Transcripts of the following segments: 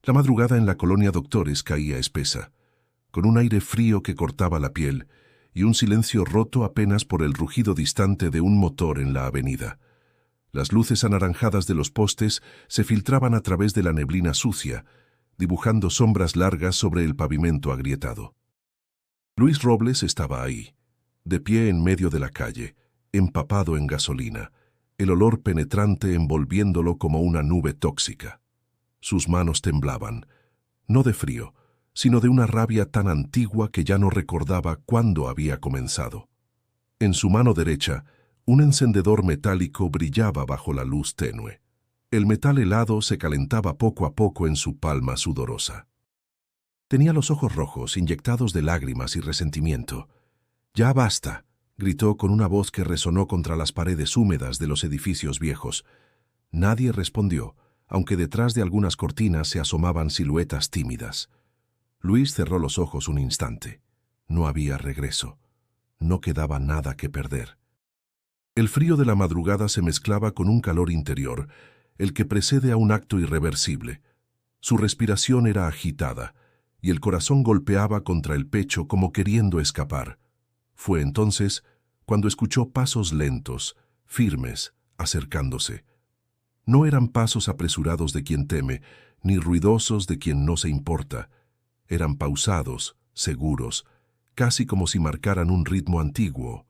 La madrugada en la colonia Doctores caía espesa, con un aire frío que cortaba la piel y un silencio roto apenas por el rugido distante de un motor en la avenida. Las luces anaranjadas de los postes se filtraban a través de la neblina sucia, dibujando sombras largas sobre el pavimento agrietado. Luis Robles estaba ahí, de pie en medio de la calle, empapado en gasolina, el olor penetrante envolviéndolo como una nube tóxica. Sus manos temblaban, no de frío, sino de una rabia tan antigua que ya no recordaba cuándo había comenzado. En su mano derecha, un encendedor metálico brillaba bajo la luz tenue. El metal helado se calentaba poco a poco en su palma sudorosa. Tenía los ojos rojos, inyectados de lágrimas y resentimiento. «¡Ya basta!», gritó con una voz que resonó contra las paredes húmedas de los edificios viejos. Nadie respondió, aunque detrás de algunas cortinas se asomaban siluetas tímidas. Luis cerró los ojos un instante. No había regreso. No quedaba nada que perder. El frío de la madrugada se mezclaba con un calor interior, el que precede a un acto irreversible. Su respiración era agitada, y el corazón golpeaba contra el pecho como queriendo escapar. Fue entonces cuando escuchó pasos lentos, firmes, acercándose. No eran pasos apresurados de quien teme, ni ruidosos de quien no se importa. Eran pausados, seguros, casi como si marcaran un ritmo antiguo.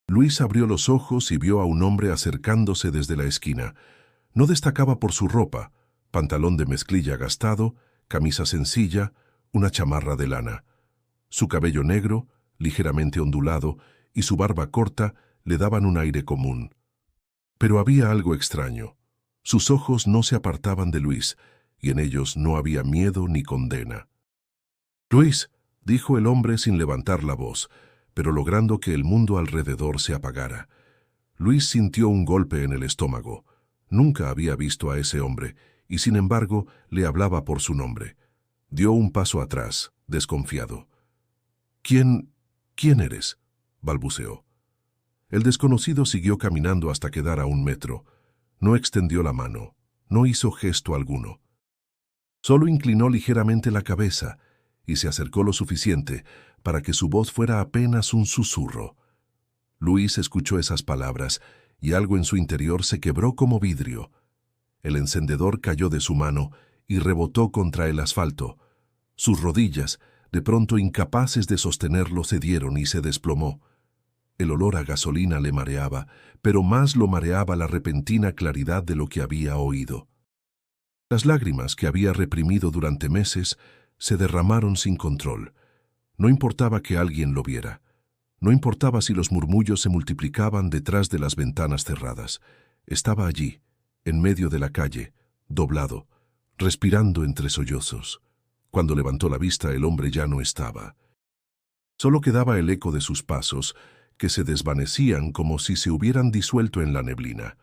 Luis abrió los ojos y vio a un hombre acercándose desde la esquina. No destacaba por su ropa, pantalón de mezclilla gastado, camisa sencilla, una chamarra de lana. Su cabello negro, ligeramente ondulado, y su barba corta le daban un aire común. Pero había algo extraño. Sus ojos no se apartaban de Luis, y en ellos no había miedo ni condena. «Luis», dijo el hombre sin levantar la voz, pero logrando que el mundo alrededor se apagara. Luis sintió un golpe en el estómago. Nunca había visto a ese hombre, y sin embargo le hablaba por su nombre. Dio un paso atrás, desconfiado. «¿Quién eres?», balbuceó. El desconocido siguió caminando hasta quedar a 1 metro. No extendió la mano, no hizo gesto alguno. Solo inclinó ligeramente la cabeza y se acercó lo suficiente para que su voz fuera apenas un susurro. Luis escuchó esas palabras y algo en su interior se quebró como vidrio. El encendedor cayó de su mano y rebotó contra el asfalto. Sus rodillas, de pronto incapaces de sostenerlo, cedieron y se desplomó. El olor a gasolina le mareaba, pero más lo mareaba la repentina claridad de lo que había oído. Las lágrimas que había reprimido durante meses se derramaron sin control. No importaba que alguien lo viera. No importaba si los murmullos se multiplicaban detrás de las ventanas cerradas. Estaba allí, en medio de la calle, doblado, respirando entre sollozos. Cuando levantó la vista, el hombre ya no estaba. Solo quedaba el eco de sus pasos, que se desvanecían como si se hubieran disuelto en la neblina.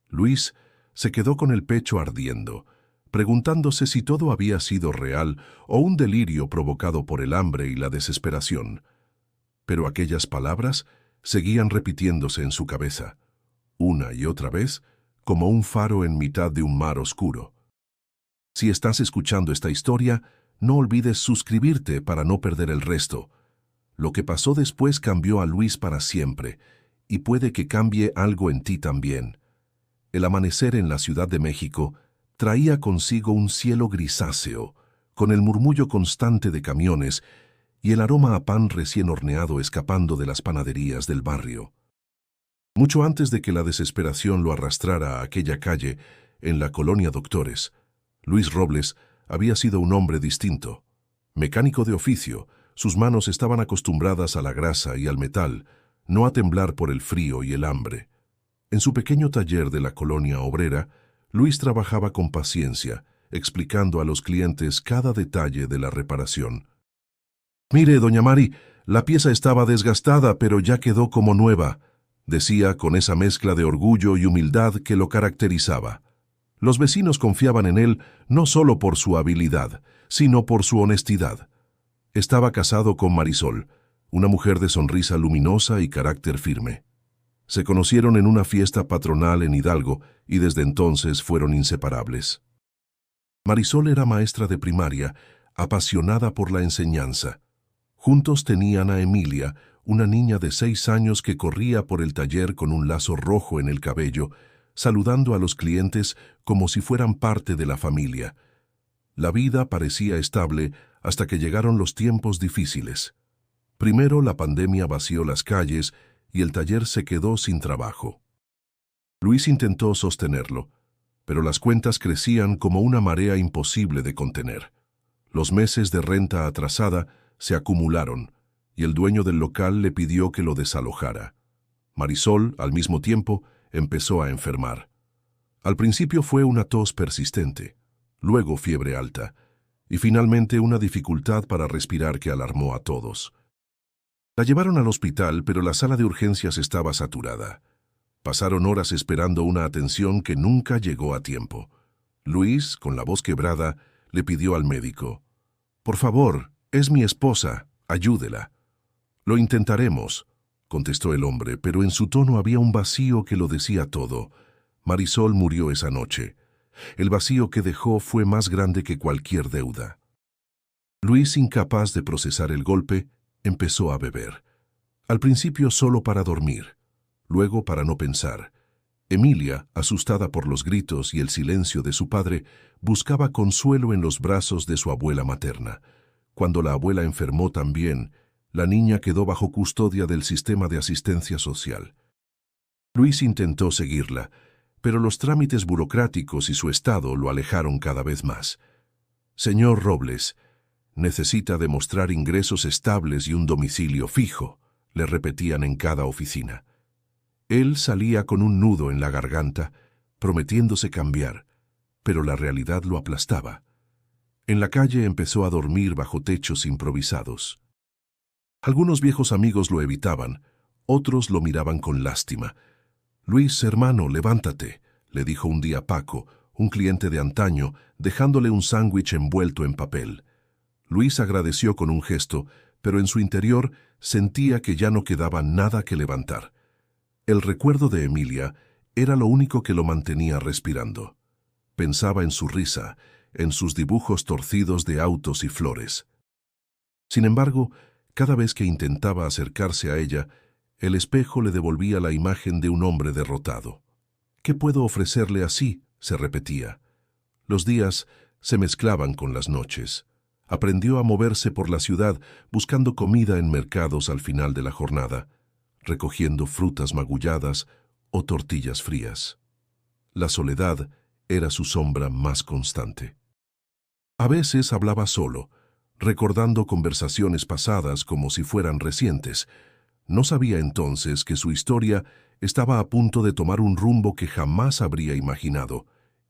Luis se quedó con el pecho ardiendo, preguntándose si todo había sido real o un delirio provocado por el hambre y la desesperación. Pero aquellas palabras seguían repitiéndose en su cabeza, una y otra vez, como un faro en mitad de un mar oscuro. Si estás escuchando esta historia, no olvides suscribirte para no perder el resto. Lo que pasó después cambió a Luis para siempre, y puede que cambie algo en ti también. El amanecer en la Ciudad de México traía consigo un cielo grisáceo, con el murmullo constante de camiones y el aroma a pan recién horneado escapando de las panaderías del barrio. Mucho antes de que la desesperación lo arrastrara a aquella calle, en la colonia Doctores, Luis Robles había sido un hombre distinto. Mecánico de oficio, sus manos estaban acostumbradas a la grasa y al metal, no a temblar por el frío y el hambre. En su pequeño taller de la colonia obrera, Luis trabajaba con paciencia, explicando a los clientes cada detalle de la reparación. «Mire, doña Mari, la pieza estaba desgastada, pero ya quedó como nueva», decía con esa mezcla de orgullo y humildad que lo caracterizaba. Los vecinos confiaban en él no solo por su habilidad, sino por su honestidad. Estaba casado con Marisol, una mujer de sonrisa luminosa y carácter firme. Se conocieron en una fiesta patronal en Hidalgo y desde entonces fueron inseparables. Marisol era maestra de primaria, apasionada por la enseñanza. Juntos tenían a Emilia, una niña de 6 años que corría por el taller con un lazo rojo en el cabello, saludando a los clientes como si fueran parte de la familia. La vida parecía estable hasta que llegaron los tiempos difíciles. Primero la pandemia vació las calles y el taller se quedó sin trabajo. Luis intentó sostenerlo, pero las cuentas crecían como una marea imposible de contener. Los meses de renta atrasada se acumularon y el dueño del local le pidió que lo desalojara. Marisol, al mismo tiempo, empezó a enfermar. Al principio fue una tos persistente, luego fiebre alta y finalmente una dificultad para respirar que alarmó a todos. La llevaron al hospital, pero la sala de urgencias estaba saturada. Pasaron horas esperando una atención que nunca llegó a tiempo. Luis, con la voz quebrada, le pidió al médico: «Por favor, es mi esposa, ayúdela». «Lo intentaremos», contestó el hombre, pero en su tono había un vacío que lo decía todo. Marisol murió esa noche. El vacío que dejó fue más grande que cualquier deuda. Luis, incapaz de procesar el golpe, empezó a beber. Al principio solo para dormir, luego para no pensar. Emilia, asustada por los gritos y el silencio de su padre, buscaba consuelo en los brazos de su abuela materna. Cuando la abuela enfermó también, la niña quedó bajo custodia del sistema de asistencia social. Luis intentó seguirla, pero los trámites burocráticos y su estado lo alejaron cada vez más. «Señor Robles, necesita demostrar ingresos estables y un domicilio fijo», le repetían en cada oficina. Él salía con un nudo en la garganta, prometiéndose cambiar, pero la realidad lo aplastaba. En la calle empezó a dormir bajo techos improvisados. Algunos viejos amigos lo evitaban, otros lo miraban con lástima. «Luis, hermano, levántate», le dijo un día Paco, un cliente de antaño, dejándole un sándwich envuelto en papel. Luis agradeció con un gesto, pero en su interior sentía que ya no quedaba nada que levantar. El recuerdo de Emilia era lo único que lo mantenía respirando. Pensaba en su risa, en sus dibujos torcidos de autos y flores. Sin embargo, cada vez que intentaba acercarse a ella, el espejo le devolvía la imagen de un hombre derrotado. «¿Qué puedo ofrecerle así?», se repetía. Los días se mezclaban con las noches. Aprendió a moverse por la ciudad buscando comida en mercados al final de la jornada, recogiendo frutas magulladas o tortillas frías. La soledad era su sombra más constante. A veces hablaba solo, recordando conversaciones pasadas como si fueran recientes. No sabía entonces que su historia estaba a punto de tomar un rumbo que jamás habría imaginado,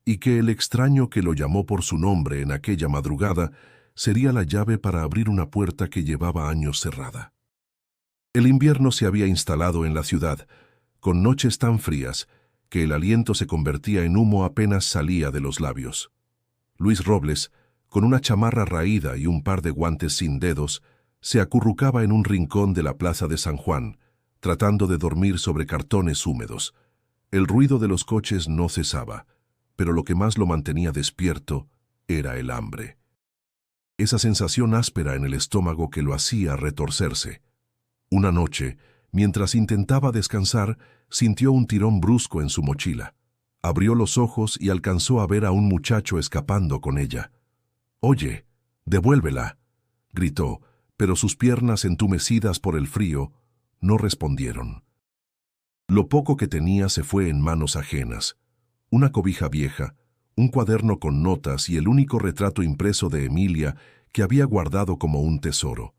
y que el extraño que lo llamó por su nombre en aquella madrugada sería la llave para abrir una puerta que llevaba años cerrada. El invierno se había instalado en la ciudad, con noches tan frías que el aliento se convertía en humo apenas salía de los labios. Luis Robles, con una chamarra raída y un par de guantes sin dedos, se acurrucaba en un rincón de la plaza de San Juan, tratando de dormir sobre cartones húmedos. El ruido de los coches no cesaba, pero lo que más lo mantenía despierto era el hambre. Esa sensación áspera en el estómago que lo hacía retorcerse. Una noche, mientras intentaba descansar, sintió un tirón brusco en su mochila. Abrió los ojos y alcanzó a ver a un muchacho escapando con ella. «Oye, devuélvela», gritó, pero sus piernas entumecidas por el frío no respondieron. Lo poco que tenía se fue en manos ajenas. Una cobija vieja, un cuaderno con notas y el único retrato impreso de Emilia que había guardado como un tesoro.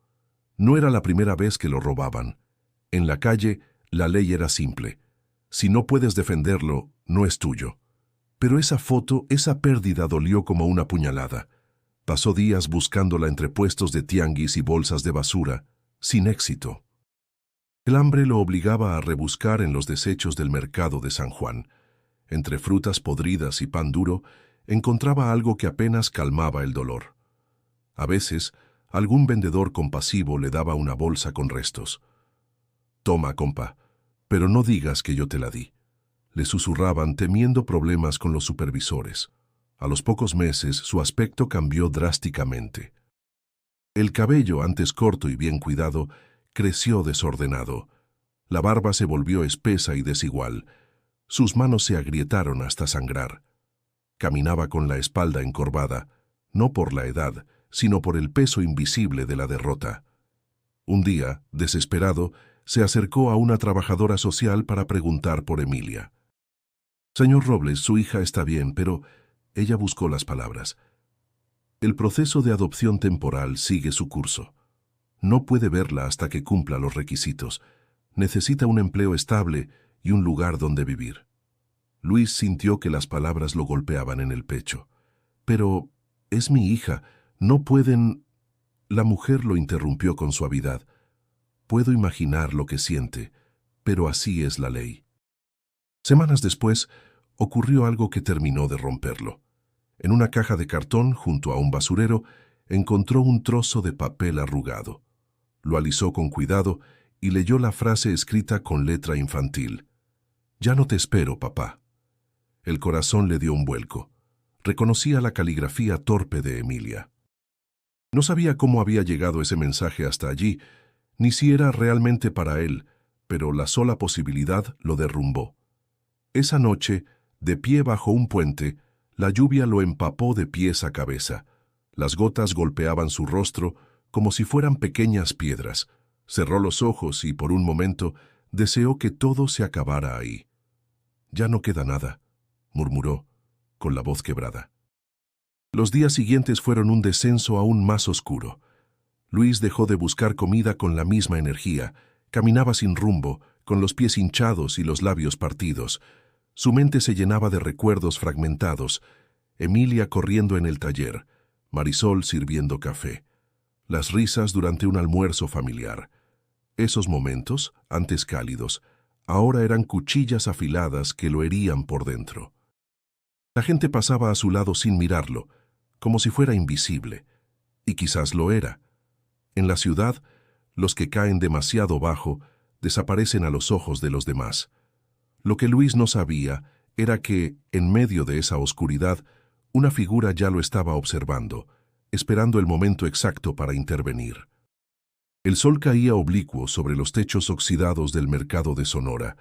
No era la primera vez que lo robaban. En la calle, la ley era simple. Si no puedes defenderlo, no es tuyo. Pero esa foto, esa pérdida dolió como una puñalada. Pasó días buscándola entre puestos de tianguis y bolsas de basura, sin éxito. El hambre lo obligaba a rebuscar en los desechos del mercado de San Juan. Entre frutas podridas y pan duro, encontraba algo que apenas calmaba el dolor. A veces, algún vendedor compasivo le daba una bolsa con restos. «Toma, compa, pero no digas que yo te la di», le susurraban temiendo problemas con los supervisores. A los pocos meses su aspecto cambió drásticamente. El cabello, antes corto y bien cuidado, creció desordenado. La barba se volvió espesa y desigual. Sus manos se agrietaron hasta sangrar. Caminaba con la espalda encorvada, no por la edad, sino por el peso invisible de la derrota. Un día, desesperado, se acercó a una trabajadora social para preguntar por Emilia. «Señor Robles, su hija está bien, pero…» Ella buscó las palabras. «El proceso de adopción temporal sigue su curso. No puede verla hasta que cumpla los requisitos. Necesita un empleo estable y un lugar donde vivir». Luis sintió que las palabras lo golpeaban en el pecho. «Pero es mi hija. No pueden…» La mujer lo interrumpió con suavidad. «Puedo imaginar lo que siente, pero así es la ley». Semanas después, ocurrió algo que terminó de romperlo. En una caja de cartón, junto a un basurero, encontró un trozo de papel arrugado. Lo alisó con cuidado y leyó la frase escrita con letra infantil. «Ya no te espero, papá». El corazón le dio un vuelco. Reconocía la caligrafía torpe de Emilia. No sabía cómo había llegado ese mensaje hasta allí, ni si era realmente para él, pero la sola posibilidad lo derrumbó. Esa noche, de pie bajo un puente, la lluvia lo empapó de pies a cabeza. Las gotas golpeaban su rostro como si fueran pequeñas piedras. Cerró los ojos y, por un momento, deseó que todo se acabara ahí. «Ya no queda nada», murmuró, con la voz quebrada. Los días siguientes fueron un descenso aún más oscuro. Luis dejó de buscar comida con la misma energía. Caminaba sin rumbo, con los pies hinchados y los labios partidos. Su mente se llenaba de recuerdos fragmentados. Emilia corriendo en el taller, Marisol sirviendo café, las risas durante un almuerzo familiar. Esos momentos, antes cálidos, ahora eran cuchillas afiladas que lo herían por dentro. La gente pasaba a su lado sin mirarlo, como si fuera invisible, y quizás lo era. En la ciudad, los que caen demasiado bajo desaparecen a los ojos de los demás. Lo que Luis no sabía era que, en medio de esa oscuridad, una figura ya lo estaba observando, esperando el momento exacto para intervenir. El sol caía oblicuo sobre los techos oxidados del mercado de Sonora,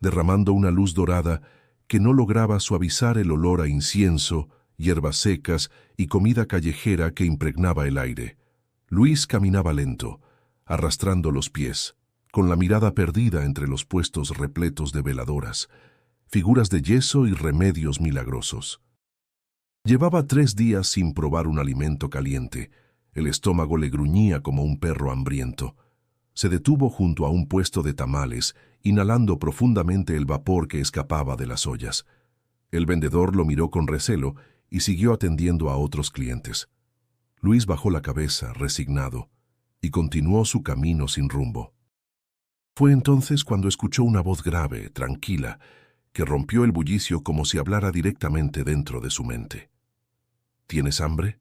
derramando una luz dorada que no lograba suavizar el olor a incienso, hierbas secas y comida callejera que impregnaba el aire. Luis caminaba lento, arrastrando los pies, con la mirada perdida entre los puestos repletos de veladoras, figuras de yeso y remedios milagrosos. Llevaba 3 días sin probar un alimento caliente. El estómago le gruñía como un perro hambriento. Se detuvo junto a un puesto de tamales, inhalando profundamente el vapor que escapaba de las ollas. El vendedor lo miró con recelo y siguió atendiendo a otros clientes. Luis bajó la cabeza, resignado, y continuó su camino sin rumbo. Fue entonces cuando escuchó una voz grave, tranquila, que rompió el bullicio como si hablara directamente dentro de su mente. «¿Tienes hambre?».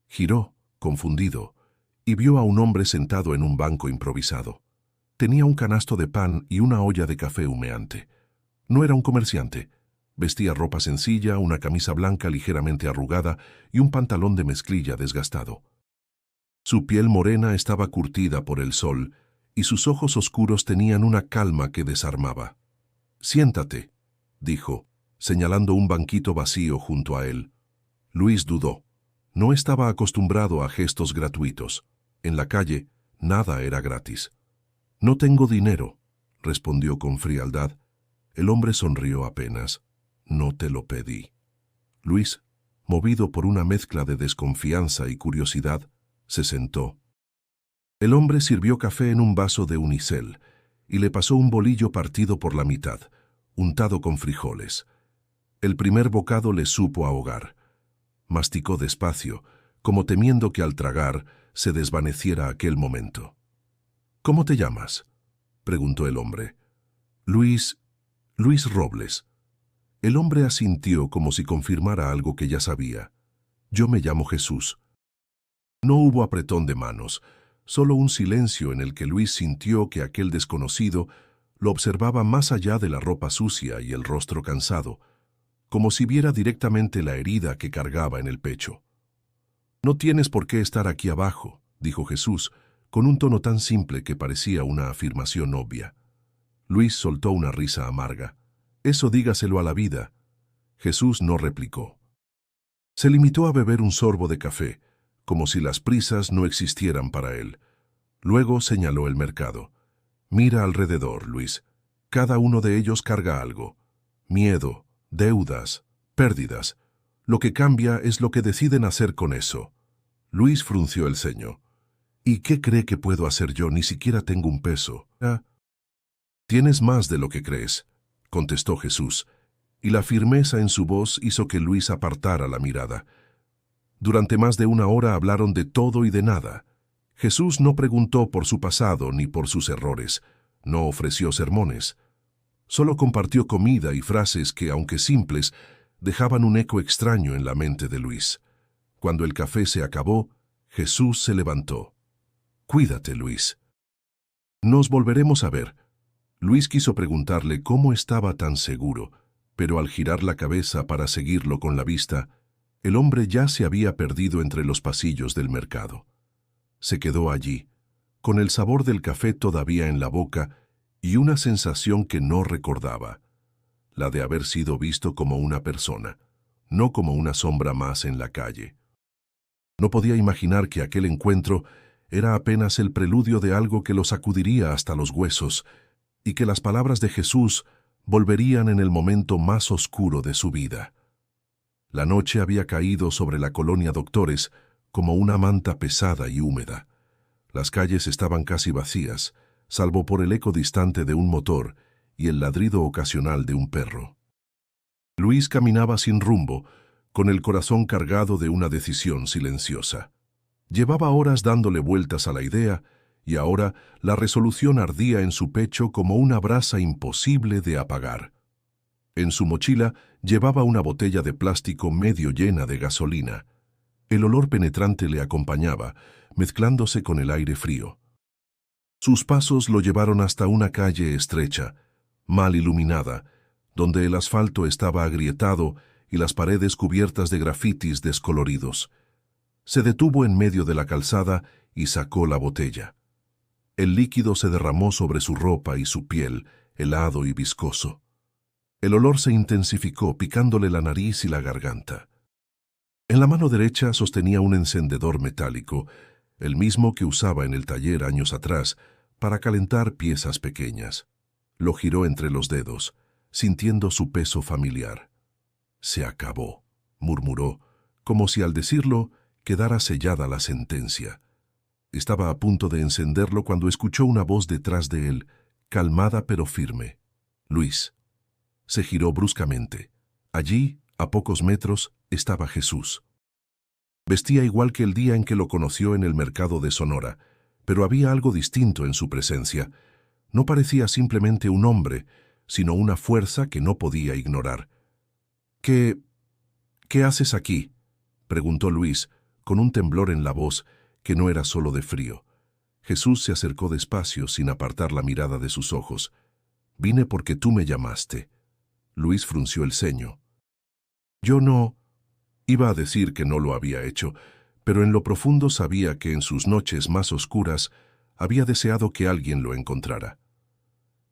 Giró, confundido, y vio a un hombre sentado en un banco improvisado. Tenía un canasto de pan y una olla de café humeante. No era un comerciante. Vestía ropa sencilla, una camisa blanca ligeramente arrugada y un pantalón de mezclilla desgastado. Su piel morena estaba curtida por el sol y sus ojos oscuros tenían una calma que desarmaba. «Siéntate», dijo, señalando un banquito vacío junto a él. Luis dudó. No estaba acostumbrado a gestos gratuitos. En la calle, nada era gratis. «No tengo dinero», respondió con frialdad. El hombre sonrió apenas. «No te lo pedí». Luis, movido por una mezcla de desconfianza y curiosidad, se sentó. El hombre sirvió café en un vaso de unicel y le pasó un bolillo partido por la mitad, untado con frijoles. El primer bocado le supo ahogar. Masticó despacio, como temiendo que al tragar se desvaneciera aquel momento. «¿Cómo te llamas?», preguntó el hombre. «Luis Robles». El hombre asintió como si confirmara algo que ya sabía. «Yo me llamo Jesús». No hubo apretón de manos, solo un silencio en el que Luis sintió que aquel desconocido lo observaba más allá de la ropa sucia y el rostro cansado, como si viera directamente la herida que cargaba en el pecho. «No tienes por qué estar aquí abajo», dijo Jesús, con un tono tan simple que parecía una afirmación obvia. Luis soltó una risa amarga. «Eso dígaselo a la vida». Jesús no replicó. Se limitó a beber un sorbo de café, como si las prisas no existieran para él. Luego señaló el mercado. «Mira alrededor, Luis. Cada uno de ellos carga algo. Miedo, deudas, pérdidas. Lo que cambia es lo que deciden hacer con eso». Luis frunció el ceño. «¿Y qué cree que puedo hacer yo? Ni siquiera tengo un peso». «Tienes más de lo que crees», contestó Jesús, y la firmeza en su voz hizo que Luis apartara la mirada. Durante más de una hora hablaron de todo y de nada. Jesús no preguntó por su pasado ni por sus errores, no ofreció sermones. Solo compartió comida y frases que, aunque simples, dejaban un eco extraño en la mente de Luis. Cuando el café se acabó, Jesús se levantó. «Cuídate, Luis. Nos volveremos a ver». Luis quiso preguntarle cómo estaba tan seguro, pero al girar la cabeza para seguirlo con la vista, el hombre ya se había perdido entre los pasillos del mercado. Se quedó allí, con el sabor del café todavía en la boca y una sensación que no recordaba, la de haber sido visto como una persona, no como una sombra más en la calle. No podía imaginar que aquel encuentro era apenas el preludio de algo que lo sacudiría hasta los huesos y que las palabras de Jesús volverían en el momento más oscuro de su vida. La noche había caído sobre la colonia Doctores como una manta pesada y húmeda. Las calles estaban casi vacías, salvo por el eco distante de un motor y el ladrido ocasional de un perro. Luis caminaba sin rumbo, con el corazón cargado de una decisión silenciosa. Llevaba horas dándole vueltas a la idea, y ahora la resolución ardía en su pecho como una brasa imposible de apagar. En su mochila llevaba una botella de plástico medio llena de gasolina. El olor penetrante le acompañaba, mezclándose con el aire frío. Sus pasos lo llevaron hasta una calle estrecha, mal iluminada, donde el asfalto estaba agrietado y las paredes cubiertas de grafitis descoloridos. Se detuvo en medio de la calzada y sacó la botella. El líquido se derramó sobre su ropa y su piel, helado y viscoso. El olor se intensificó, picándole la nariz y la garganta. En la mano derecha sostenía un encendedor metálico, el mismo que usaba en el taller años atrás para calentar piezas pequeñas. Lo giró entre los dedos, sintiendo su peso familiar. «Se acabó», murmuró, como si al decirlo quedara sellada la sentencia. Estaba a punto de encenderlo cuando escuchó una voz detrás de él, calmada pero firme. «Luis». Se giró bruscamente. Allí, a pocos metros, estaba Jesús. Vestía igual que el día en que lo conoció en el mercado de Sonora, pero había algo distinto en su presencia. No parecía simplemente un hombre, sino una fuerza que no podía ignorar. «¿Qué haces aquí?», preguntó Luis, con un temblor en la voz que no era solo de frío. Jesús se acercó despacio, sin apartar la mirada de sus ojos. «Vine porque tú me llamaste». Luis frunció el ceño. «Yo no...». Iba a decir que no lo había hecho, pero en lo profundo sabía que en sus noches más oscuras había deseado que alguien lo encontrara.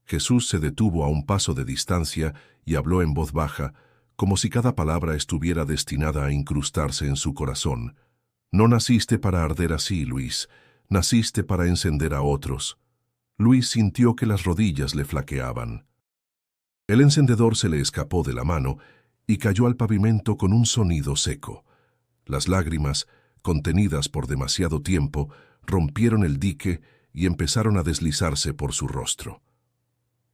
Jesús se detuvo a un paso de distancia y habló en voz baja, como si cada palabra estuviera destinada a incrustarse en su corazón. «No naciste para arder así, Luis. Naciste para encender a otros». Luis sintió que las rodillas le flaqueaban. El encendedor se le escapó de la mano y cayó al pavimento con un sonido seco. Las lágrimas, contenidas por demasiado tiempo, rompieron el dique y empezaron a deslizarse por su rostro.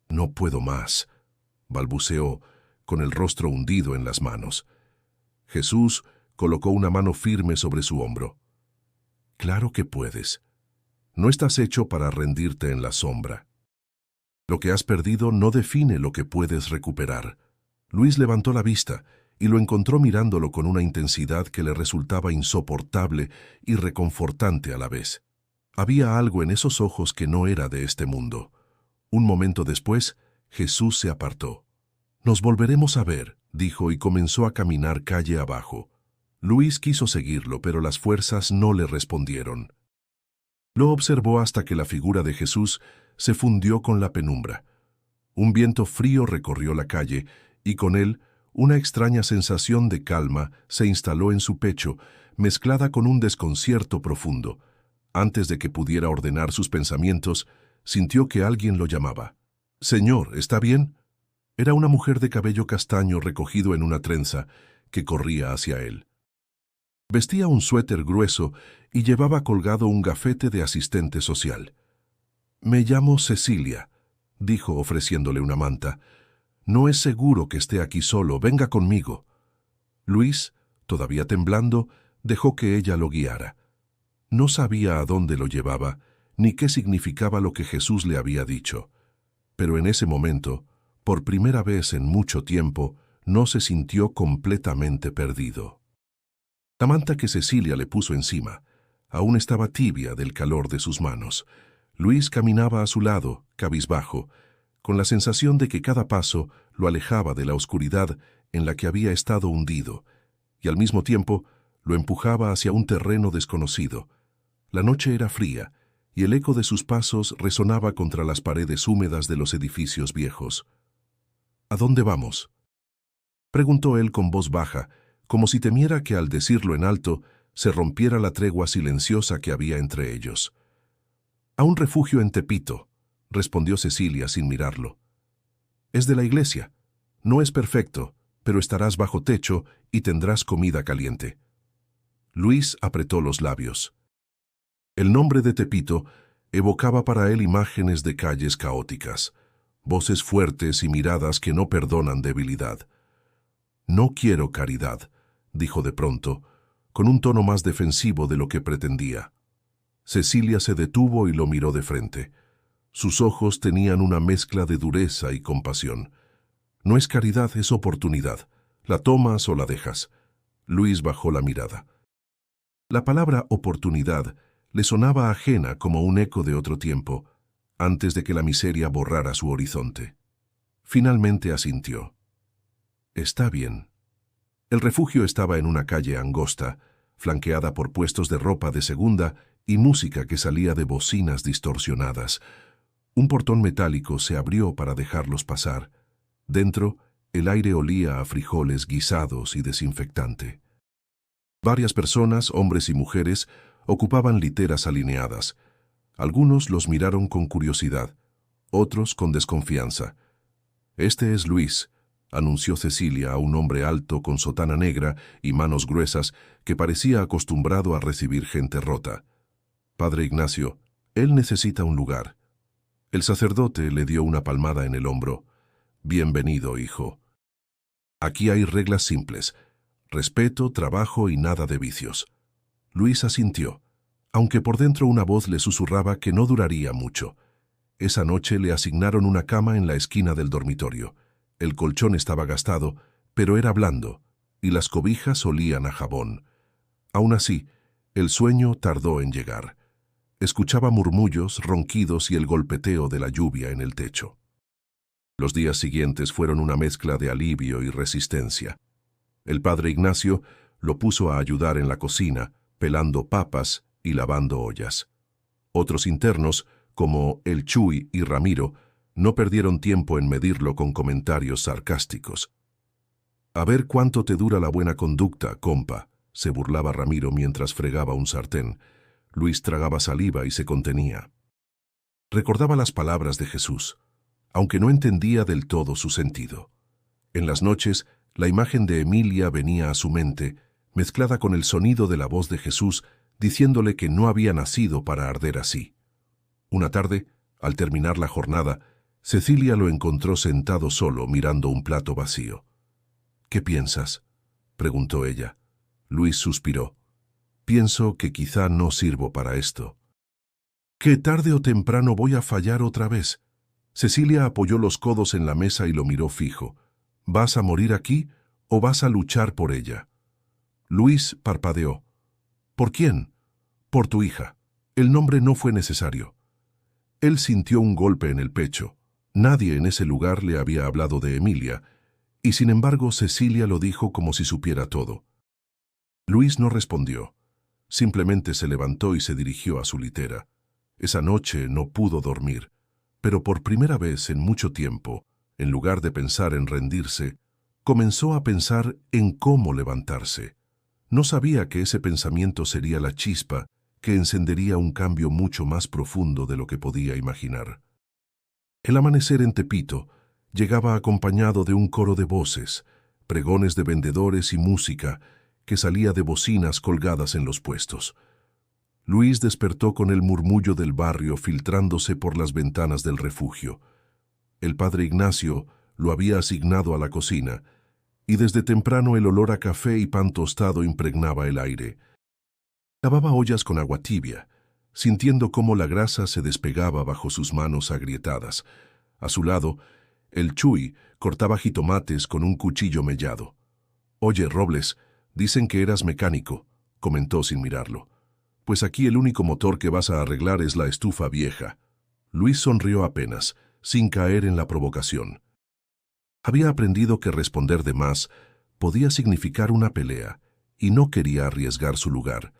«No puedo más», balbuceó, con el rostro hundido en las manos. Jesús colocó una mano firme sobre su hombro. «Claro que puedes. No estás hecho para rendirte en la sombra. Lo que has perdido no define lo que puedes recuperar». Luis levantó la vista y lo encontró mirándolo con una intensidad que le resultaba insoportable y reconfortante a la vez. Había algo en esos ojos que no era de este mundo. Un momento después, Jesús se apartó. Nos volveremos a ver, dijo y comenzó a caminar calle abajo. Luis quiso seguirlo, pero las fuerzas no le respondieron. Lo observó hasta que la figura de Jesús se fundió con la penumbra. Un viento frío recorrió la calle y con él una extraña sensación de calma se instaló en su pecho, mezclada con un desconcierto profundo. Antes de que pudiera ordenar sus pensamientos, sintió que alguien lo llamaba. «Señor, ¿está bien?». Era una mujer de cabello castaño recogido en una trenza que corría hacia él. Vestía un suéter grueso y llevaba colgado un gafete de asistente social. «Me llamo Cecilia», dijo ofreciéndole una manta. «No es seguro que esté aquí solo, venga conmigo». Luis, todavía temblando, dejó que ella lo guiara. No sabía a dónde lo llevaba, ni qué significaba lo que Jesús le había dicho. Pero en ese momento, por primera vez en mucho tiempo, no se sintió completamente perdido. La manta que Cecilia le puso encima aún estaba tibia del calor de sus manos. Luis caminaba a su lado, cabizbajo, con la sensación de que cada paso lo alejaba de la oscuridad en la que había estado hundido, y al mismo tiempo lo empujaba hacia un terreno desconocido. La noche era fría, y el eco de sus pasos resonaba contra las paredes húmedas de los edificios viejos. «¿A dónde vamos?», preguntó él con voz baja, como si temiera que al decirlo en alto se rompiera la tregua silenciosa que había entre ellos. «A un refugio en Tepito», respondió Cecilia sin mirarlo. «Es de la iglesia. No es perfecto, pero estarás bajo techo y tendrás comida caliente». Luis apretó los labios. El nombre de Tepito evocaba para él imágenes de calles caóticas, voces fuertes y miradas que no perdonan debilidad. «No quiero caridad», dijo de pronto, con un tono más defensivo de lo que pretendía. Cecilia se detuvo y lo miró de frente. Sus ojos tenían una mezcla de dureza y compasión. «No es caridad, es oportunidad. ¿La tomas o la dejas?». Luis bajó la mirada. La palabra oportunidad le sonaba ajena como un eco de otro tiempo, antes de que la miseria borrara su horizonte. Finalmente asintió. «Está bien». El refugio estaba en una calle angosta, flanqueada por puestos de ropa de segunda y música que salía de bocinas distorsionadas. Un portón metálico se abrió para dejarlos pasar. Dentro, el aire olía a frijoles guisados y desinfectante. Varias personas, hombres y mujeres, ocupaban literas alineadas. Algunos los miraron con curiosidad, otros con desconfianza. «Este es Luis», anunció Cecilia a un hombre alto con sotana negra y manos gruesas que parecía acostumbrado a recibir gente rota. «Padre Ignacio, él necesita un lugar». El sacerdote le dio una palmada en el hombro. «Bienvenido, hijo. Aquí hay reglas simples: respeto, trabajo y nada de vicios». Luis asintió, aunque por dentro una voz le susurraba que no duraría mucho. Esa noche le asignaron una cama en la esquina del dormitorio. El colchón estaba gastado, pero era blando, y las cobijas olían a jabón. Aún así, el sueño tardó en llegar. Escuchaba murmullos, ronquidos y el golpeteo de la lluvia en el techo. Los días siguientes fueron una mezcla de alivio y resistencia. El padre Ignacio lo puso a ayudar en la cocina, pelando papas y lavando ollas. Otros internos, como el Chuy y Ramiro, no perdieron tiempo en medirlo con comentarios sarcásticos. «A ver cuánto te dura la buena conducta, compa», se burlaba Ramiro mientras fregaba un sartén. Luis tragaba saliva y se contenía. Recordaba las palabras de Jesús, aunque no entendía del todo su sentido. En las noches, la imagen de Emilia venía a su mente, mezclada con el sonido de la voz de Jesús, diciéndole que no había nacido para arder así. Una tarde, al terminar la jornada, Cecilia lo encontró sentado solo mirando un plato vacío. «¿Qué piensas?», preguntó ella. Luis suspiró. «Pienso que quizá no sirvo para esto». «Que tarde o temprano voy a fallar otra vez». Cecilia apoyó los codos en la mesa y lo miró fijo. «¿Vas a morir aquí o vas a luchar por ella?». Luis parpadeó. «¿Por quién?». «Por tu hija». El nombre no fue necesario. Él sintió un golpe en el pecho. Nadie en ese lugar le había hablado de Emilia, Y sin embargo Cecilia lo dijo como si supiera todo. Luis no respondió. Simplemente se levantó y se dirigió a su litera. Esa noche no pudo dormir, pero por primera vez en mucho tiempo, en lugar de pensar en rendirse, comenzó a pensar en cómo levantarse. No sabía que ese pensamiento sería la chispa que encendería un cambio mucho más profundo de lo que podía imaginar. El amanecer en Tepito llegaba acompañado de un coro de voces, pregones de vendedores y música que salía de bocinas colgadas en los puestos. Luis despertó con el murmullo del barrio filtrándose por las ventanas del refugio. El padre Ignacio lo había asignado a la cocina, y desde temprano el olor a café y pan tostado impregnaba el aire. Lavaba ollas con agua tibia, sintiendo cómo la grasa se despegaba bajo sus manos agrietadas. A su lado, el Chuy cortaba jitomates con un cuchillo mellado. «Oye, Robles, dicen que eras mecánico», comentó sin mirarlo. «Pues aquí el único motor que vas a arreglar es la estufa vieja». Luis sonrió apenas, sin caer en la provocación. Había aprendido que responder de más podía significar una pelea, y no quería arriesgar su lugar.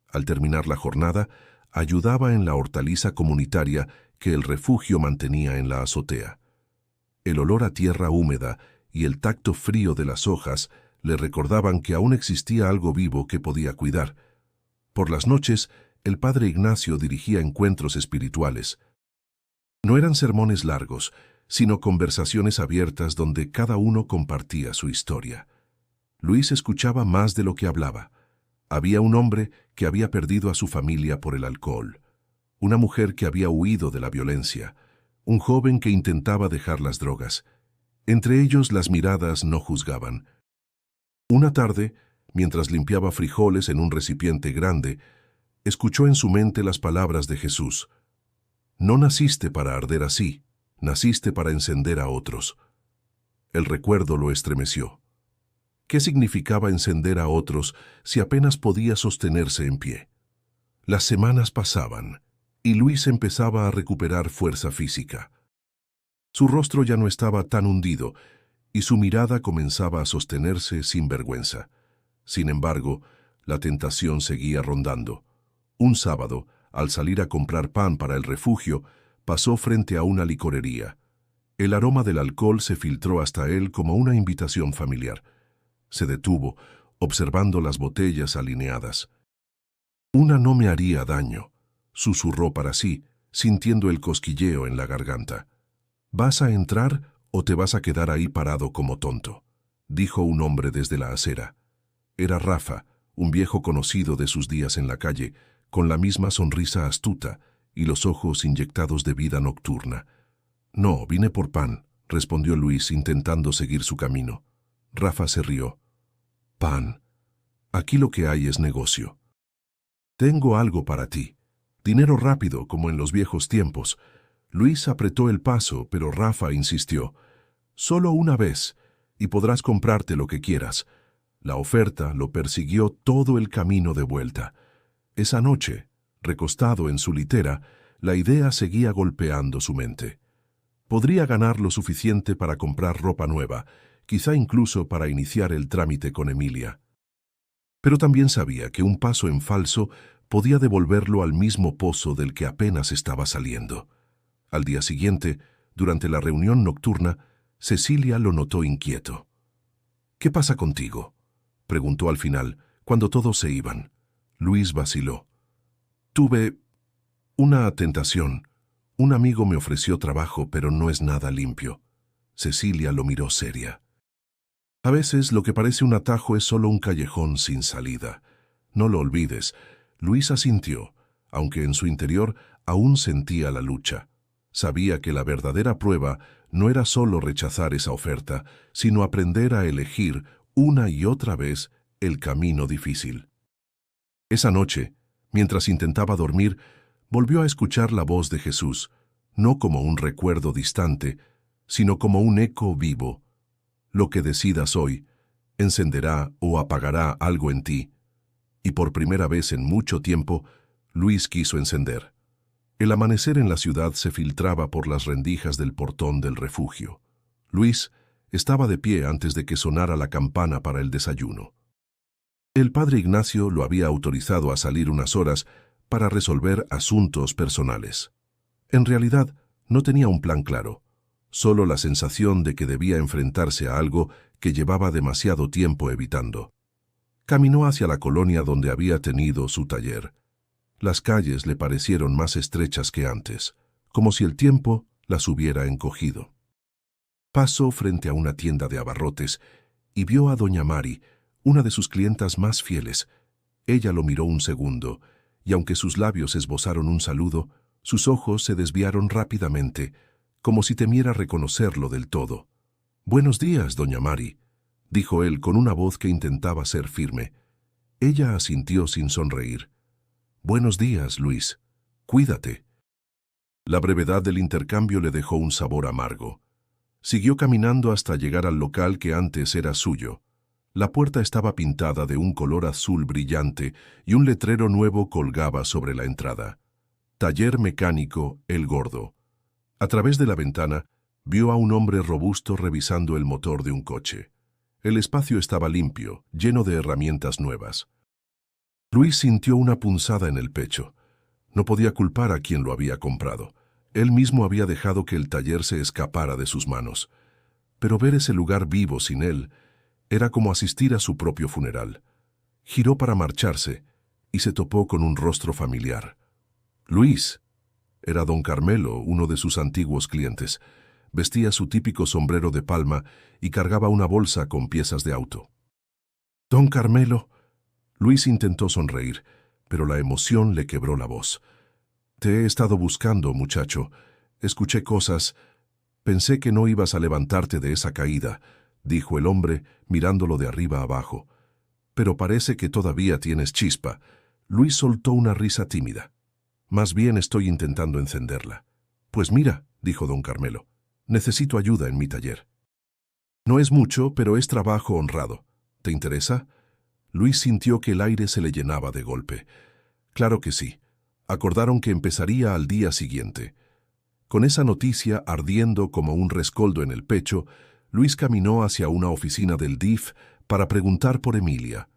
Al terminar la jornada, ayudaba en la hortaliza comunitaria que el refugio mantenía en la azotea. El olor a tierra húmeda y el tacto frío de las hojas le recordaban que aún existía algo vivo que podía cuidar. Por las noches, el padre Ignacio dirigía encuentros espirituales. No eran sermones largos, sino conversaciones abiertas donde cada uno compartía su historia. Luis escuchaba más de lo que hablaba. Había un hombre que había perdido a su familia por el alcohol, una mujer que había huido de la violencia, un joven que intentaba dejar las drogas. Entre ellos las miradas no juzgaban. Una tarde, mientras limpiaba frijoles en un recipiente grande, escuchó en su mente las palabras de Jesús. «No naciste para arder así, naciste para encender a otros». El recuerdo lo estremeció. ¿Qué significaba encender a otros si apenas podía sostenerse en pie? Las semanas pasaban, y Luis empezaba a recuperar fuerza física. Su rostro ya no estaba tan hundido, y su mirada comenzaba a sostenerse sin vergüenza. Sin embargo, la tentación seguía rondando. Un sábado, al salir a comprar pan para el refugio, pasó frente a una licorería. El aroma del alcohol se filtró hasta él como una invitación familiar. Se detuvo, observando las botellas alineadas. «Una no me haría daño», susurró para sí, sintiendo el cosquilleo en la garganta. «¿Vas a entrar o te vas a quedar ahí parado como tonto?», dijo un hombre desde la acera. Era Rafa, un viejo conocido de sus días en la calle, con la misma sonrisa astuta y los ojos inyectados de vida nocturna. «No, vine por pan», respondió Luis intentando seguir su camino. Rafa se rió. «Pan. Aquí lo que hay es negocio. Tengo algo para ti. Dinero rápido, como en los viejos tiempos». Luis apretó el paso, pero Rafa insistió. «Solo una vez, y podrás comprarte lo que quieras». La oferta lo persiguió todo el camino de vuelta. Esa noche, recostado en su litera, la idea seguía golpeando su mente. Podría ganar lo suficiente para comprar ropa nueva, quizá incluso para iniciar el trámite con Emilia. Pero también sabía que un paso en falso podía devolverlo al mismo pozo del que apenas estaba saliendo. Al día siguiente, durante la reunión nocturna, Cecilia lo notó inquieto. «¿Qué pasa contigo?», preguntó al final, cuando todos se iban. Luis vaciló. «Tuve una tentación. Un amigo me ofreció trabajo, pero no es nada limpio». Cecilia lo miró seria. «A veces lo que parece un atajo es solo un callejón sin salida. No lo olvides». Luis asintió, aunque en su interior aún sentía la lucha. Sabía que la verdadera prueba no era solo rechazar esa oferta, sino aprender a elegir una y otra vez el camino difícil. Esa noche, mientras intentaba dormir, volvió a escuchar la voz de Jesús, no como un recuerdo distante, sino como un eco vivo. «Lo que decidas hoy encenderá o apagará algo en ti». Y por primera vez en mucho tiempo, Luis quiso encender. El amanecer en la ciudad se filtraba por las rendijas del portón del refugio. Luis Estaba de pie antes de que sonara la campana para el desayuno. El padre Ignacio lo había autorizado a salir unas horas para resolver asuntos personales. En realidad, no tenía un plan claro, solo la sensación de que debía enfrentarse a algo que llevaba demasiado tiempo evitando. Caminó hacia la colonia donde había tenido su taller. Las calles le parecieron más estrechas que antes, como si el tiempo las hubiera encogido. Pasó frente a una tienda de abarrotes y vio a doña Mari, una de sus clientas más fieles. Ella lo miró un segundo, y aunque sus labios esbozaron un saludo, sus ojos se desviaron rápidamente, como si temiera reconocerlo del todo. «Buenos días, doña Mari», dijo él con una voz que intentaba ser firme. Ella asintió sin sonreír. «Buenos días, Luis. Cuídate». La brevedad del intercambio le dejó un sabor amargo. Siguió caminando hasta llegar al local que antes era suyo. La puerta estaba pintada de un color azul brillante y un letrero nuevo colgaba sobre la entrada. Taller mecánico El Gordo. A través de la ventana, vio a un hombre robusto revisando el motor de un coche. El espacio estaba limpio, lleno de herramientas nuevas. Luis sintió una punzada en el pecho. No podía culpar a quien lo había comprado. Él mismo había dejado que el taller se escapara de sus manos. Pero ver ese lugar vivo sin él era como asistir a su propio funeral. Giró para marcharse y se topó con un rostro familiar. Luis. Era don Carmelo, uno de sus antiguos clientes. Vestía su típico sombrero de palma y cargaba una bolsa con piezas de auto. «Don Carmelo». Luis intentó sonreír, pero la emoción le quebró la voz. «Te he estado buscando, muchacho. Escuché cosas. Pensé que no ibas a levantarte de esa caída», dijo el hombre, mirándolo de arriba abajo. «Pero parece que todavía tienes chispa». Luis soltó una risa tímida. «Más bien estoy intentando encenderla». «Pues mira», dijo don Carmelo, «necesito ayuda en mi taller. No es mucho, pero es trabajo honrado. ¿Te interesa?» Luis sintió que el aire se le llenaba de golpe. Claro que sí. Acordaron que empezaría al día siguiente. Con esa noticia ardiendo como un rescoldo en el pecho, Luis caminó hacia una oficina del DIF para preguntar por Emilia.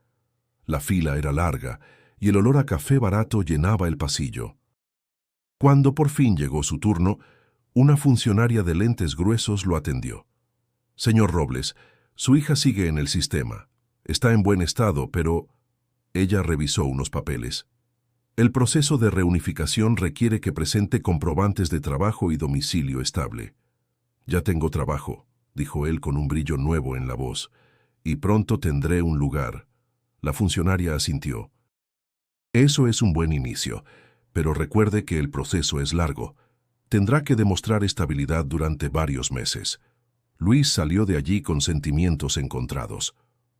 La fila era larga y el olor a café barato llenaba el pasillo. Cuando por fin llegó su turno, una funcionaria de lentes gruesos lo atendió. «Señor Robles, su hija sigue en el sistema. Está en buen estado, pero...» Ella revisó unos papeles. «El proceso de reunificación requiere que presente comprobantes de trabajo y domicilio estable». «Ya tengo trabajo», dijo él con un brillo nuevo en la voz, «y pronto tendré un lugar». La funcionaria asintió. «Eso es un buen inicio, pero recuerde que el proceso es largo. Tendrá que demostrar estabilidad durante varios meses». Luis salió de allí con sentimientos encontrados.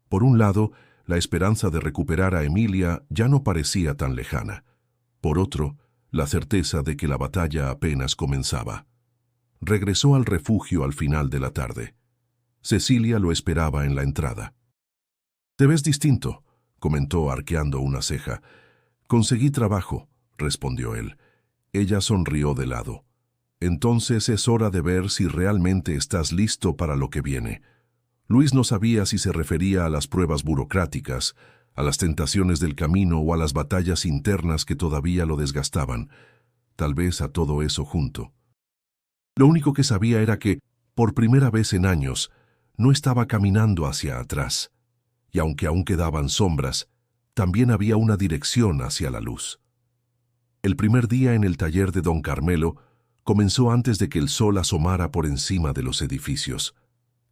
Por un lado, la esperanza de recuperar a Emilia ya no parecía tan lejana. Por otro, la certeza de que la batalla apenas comenzaba. Regresó al refugio al final de la tarde. Cecilia lo esperaba en la entrada. «Te ves distinto», comentó arqueando una ceja. «Conseguí trabajo», respondió él. Ella sonrió de lado. «Entonces es hora de ver si realmente estás listo para lo que viene». Luis no sabía si se refería a las pruebas burocráticas, a las tentaciones del camino o a las batallas internas que todavía lo desgastaban. Tal vez a todo eso junto. Lo único que sabía era que, por primera vez en años, no estaba caminando hacia atrás. Y aunque aún quedaban sombras, también había una dirección hacia la luz. El primer día en el taller de don Carmelo comenzó antes de que el sol asomara por encima de los edificios.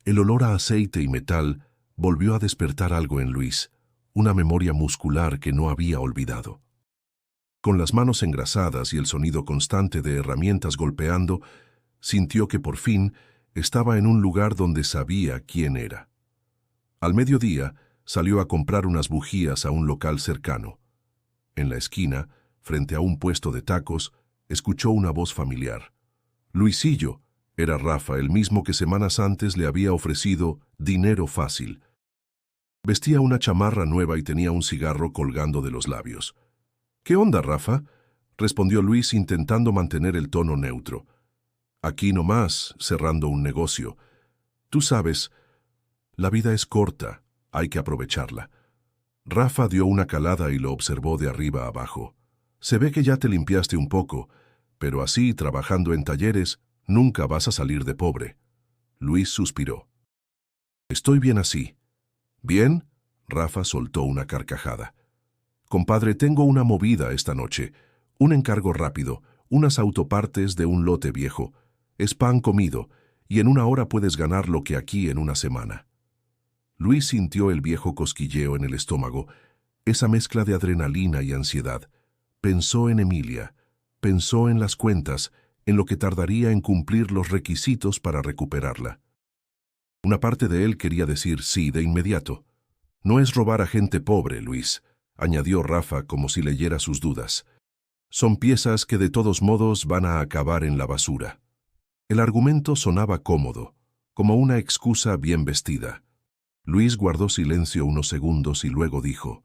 El olor a aceite y metal volvió a despertar algo en Luis, una memoria muscular que no había olvidado. Con las manos engrasadas y el sonido constante de herramientas golpeando, sintió que por fin estaba en un lugar donde sabía quién era. Al mediodía salió a comprar unas bujías a un local cercano. En la esquina, frente a un puesto de tacos, escuchó una voz familiar. «Luisillo», era Rafa, el mismo que semanas antes le había ofrecido dinero fácil. Vestía una chamarra nueva y tenía un cigarro colgando de los labios. «¿Qué onda, Rafa?», respondió Luis intentando mantener el tono neutro. «Aquí nomás, cerrando un negocio. Tú sabes, la vida es corta, hay que aprovecharla. Rafa dio una calada y lo observó de arriba abajo. Se ve que ya te limpiaste un poco, pero así, trabajando en talleres, nunca vas a salir de pobre. Luis suspiró. Estoy bien así. ¿Bien? Rafa soltó una carcajada. Compadre, tengo una movida esta noche. Un encargo rápido, unas autopartes de un lote viejo. Es pan comido, y en una hora puedes ganar lo que aquí en una semana. Luis sintió el viejo cosquilleo en el estómago, esa mezcla de adrenalina y ansiedad. Pensó en Emilia, pensó en las cuentas, en lo que tardaría en cumplir los requisitos para recuperarla. Una parte de él quería decir sí de inmediato. No es robar a gente pobre, Luis, añadió Rafa como si leyera sus dudas. Son piezas que de todos modos van a acabar en la basura. El argumento sonaba cómodo, como una excusa bien vestida. Luis guardó silencio unos segundos y luego dijo,